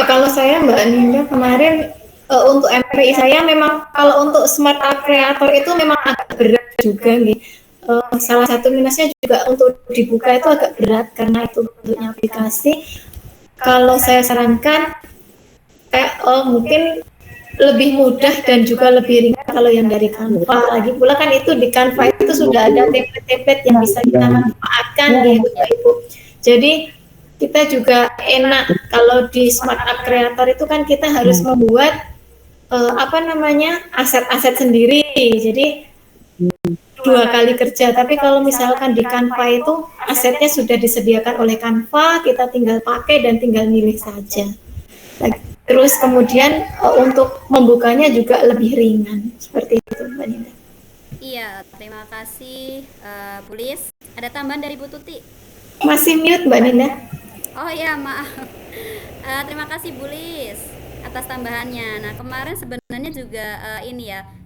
Kalau saya Mbak Ninda kemarin untuk MPI saya memang kalau untuk Smart App Creator itu memang agak berat juga nih. Salah satu minusnya juga untuk dibuka itu agak berat karena itu bentuknya aplikasi. Kalau saya sarankan mungkin lebih mudah dan juga lebih ringan kalau yang dari Canva. Lagi pula kan itu di Canva itu sudah ada template-template yang bisa kita manfaatkan gitu Ibu. Jadi kita juga enak kalau di Smart App Creator itu kan kita harus membuat aset-aset sendiri. Jadi 2 kali kerja. Tapi kalau misalkan di Canva itu asetnya sudah disediakan oleh Canva, kita tinggal pakai dan tinggal milih saja. Terus kemudian untuk membukanya juga lebih ringan, seperti itu Mbak Ninda.
Iya, terima kasih Bu Lis. Ada tambahan dari Bu Tuti?
Masih mute Mbak Ninda.
Oh iya, maaf. Terima kasih Bu Lis atas tambahannya. Nah, kemarin sebenarnya juga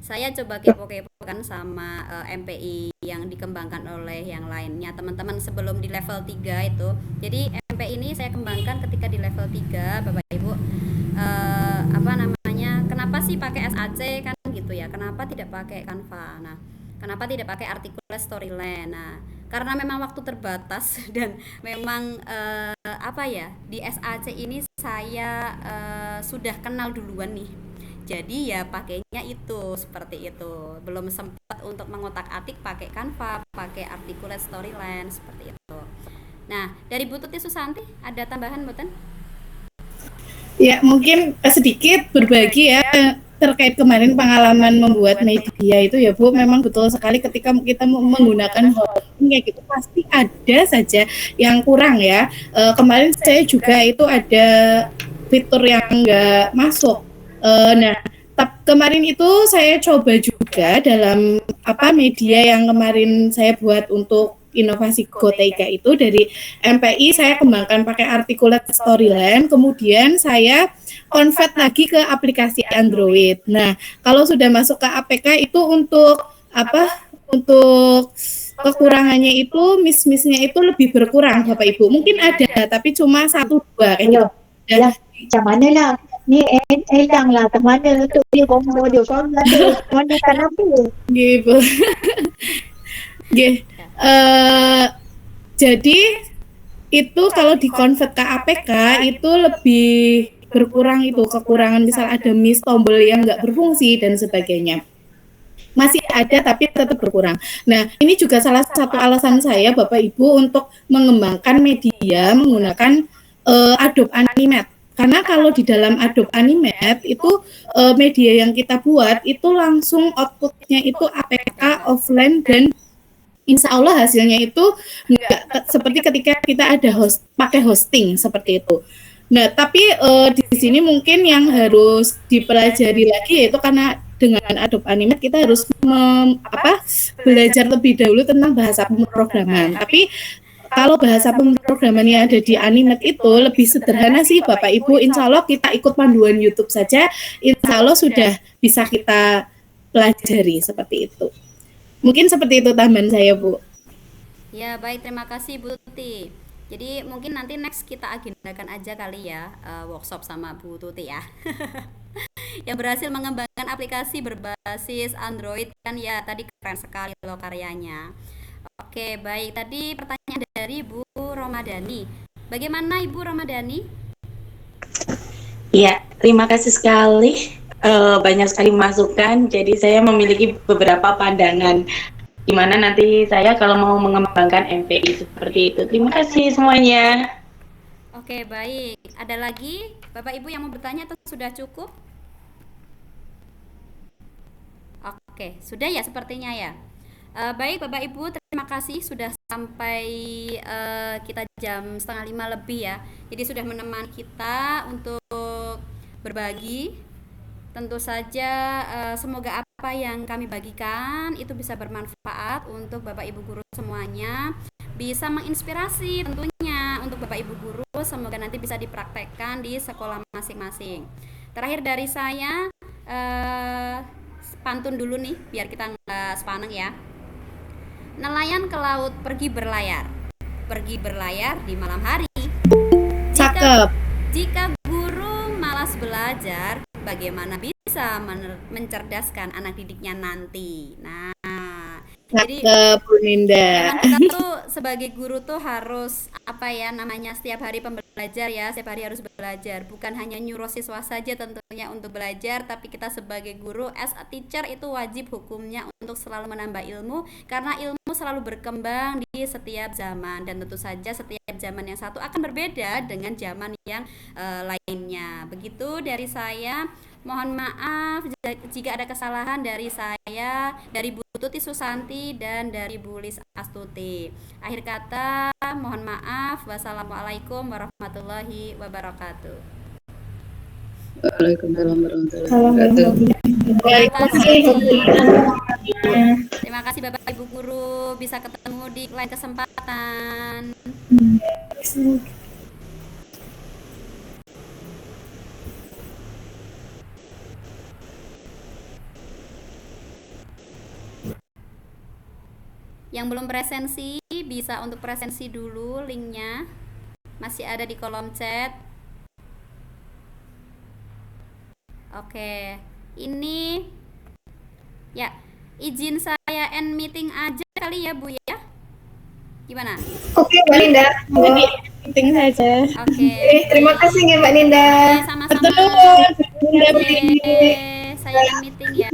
saya coba kepo-kepokan sama MPI yang dikembangkan oleh yang lainnya, teman-teman sebelum di level 3 itu. Jadi MPI ini saya kembangkan ketika di level 3, Bapak Ibu. Kenapa sih pakai SAC kan gitu ya? Kenapa tidak pakai Canva? Nah, kenapa tidak pakai Articulate Storyline? Nah, karena memang waktu terbatas dan memang di SAC ini saya sudah kenal duluan nih. Jadi ya pakainya itu seperti itu. Belum sempat untuk mengotak-atik pakai Canva, pakai Articulate Storyline seperti itu. Nah, dari Bu Tuti Susanti ada tambahan mboten?
Ya, mungkin sedikit berbagi ya terkait kemarin pengalaman membuat media itu ya Bu, memang betul sekali ketika kita menggunakan hosting kayak gitu pasti ada saja yang kurang ya. Kemarin saya juga itu ada fitur yang nggak masuk. Kemarin itu saya coba juga dalam media yang kemarin saya buat untuk inovasi Gotega itu dari MPI saya kembangkan pakai Articulate Storyline, kemudian saya convert lagi ke aplikasi Android. Nah, kalau sudah masuk ke APK itu untuk kekurangannya itu miss-missnya itu lebih berkurang Bapak Ibu. Mungkin ada tapi cuma 1-2 kayak gitu.
Macam mana lah ni elang lah ke mana tu dia ngomong dia kau mana kenapa
gitu. Jadi itu kalau di-convert ke APK itu lebih berkurang itu kekurangan, misal ada miss, tombol yang nggak berfungsi dan sebagainya. Masih ada tapi tetap berkurang. Nah, ini juga salah satu alasan saya Bapak Ibu untuk mengembangkan media menggunakan Adobe Animate. Karena kalau di dalam Adobe Animate itu media yang kita buat itu langsung outputnya itu APK offline dan insya Allah hasilnya itu nggak seperti ketika kita ada pakai hosting seperti itu. Nah, tapi di sini mungkin yang harus dipelajari lagi yaitu karena dengan Adobe Animate kita harus belajar lebih dahulu tentang bahasa pemrograman. Tapi kalau bahasa pemrograman yang ada di Animate itu lebih sederhana sih Bapak Ibu. Insya Allah kita ikut panduan YouTube saja, insya Allah sudah bisa kita pelajari seperti itu. Mungkin seperti itu tambahan saya, Bu.
Ya, baik, terima kasih Bu Tuti. Jadi mungkin nanti next kita agendakan aja kali ya workshop sama Bu Tuti ya. Yang berhasil mengembangkan aplikasi berbasis Android kan ya, tadi keren sekali loh karyanya. Oke, baik. Tadi pertanyaan dari Bu Ramadhani. Bagaimana Ibu Ramadhani?
Ya, terima kasih sekali. Banyak sekali masukan. Jadi saya memiliki beberapa pandangan di mana nanti saya kalau mau mengembangkan MPI seperti itu. Terima kasih semuanya.
Oke, baik. Ada lagi Bapak Ibu yang mau bertanya atau sudah cukup? Oke, sudah ya sepertinya ya. Baik Bapak Ibu, terima kasih sudah sampai kita jam 4:30 lebih ya. Jadi sudah menemani kita untuk berbagi. Tentu saja semoga apa yang kami bagikan itu bisa bermanfaat untuk Bapak Ibu guru semuanya, bisa menginspirasi tentunya untuk Bapak Ibu guru, semoga nanti bisa dipraktekkan di sekolah masing-masing. Terakhir dari saya, pantun dulu nih biar kita nggak sepaneng ya. Nelayan ke laut pergi berlayar di malam hari.
Cakep.
Jika guru malas belajar, bagaimana bisa mencerdaskan anak didiknya nanti? Nah, jadi
Bu Ninda.
kita tuh sebagai guru tuh harus setiap hari pembelajar ya, setiap hari harus belajar, bukan hanya nyuruh siswa saja tentunya untuk belajar, tapi kita sebagai guru as a teacher itu wajib hukumnya untuk selalu menambah ilmu, karena ilmu selalu berkembang di setiap zaman, dan tentu saja setiap zaman yang satu akan berbeda dengan zaman yang lainnya. Begitu dari saya. Mohon maaf jika ada kesalahan dari saya, dari Bu Tuti Susanti, dan dari Bu Lis Astuti. Akhir kata, mohon maaf. Wassalamualaikum warahmatullahi wabarakatuh.
Waalaikumsalam warahmatullahi wabarakatuh.
Terima kasih Bapak Ibu guru, bisa ketemu di lain kesempatan. Yang belum presensi bisa untuk presensi dulu, linknya masih ada di kolom chat. Oke, ini ya izin saya end meeting aja kali ya Bu ya. Gimana?
Oke Mbak Ninda,
meeting saja.
Oke.
Terima kasih ya Mbak Ninda.
Sama-sama.
Ninda,
Oke, saya end meeting ya.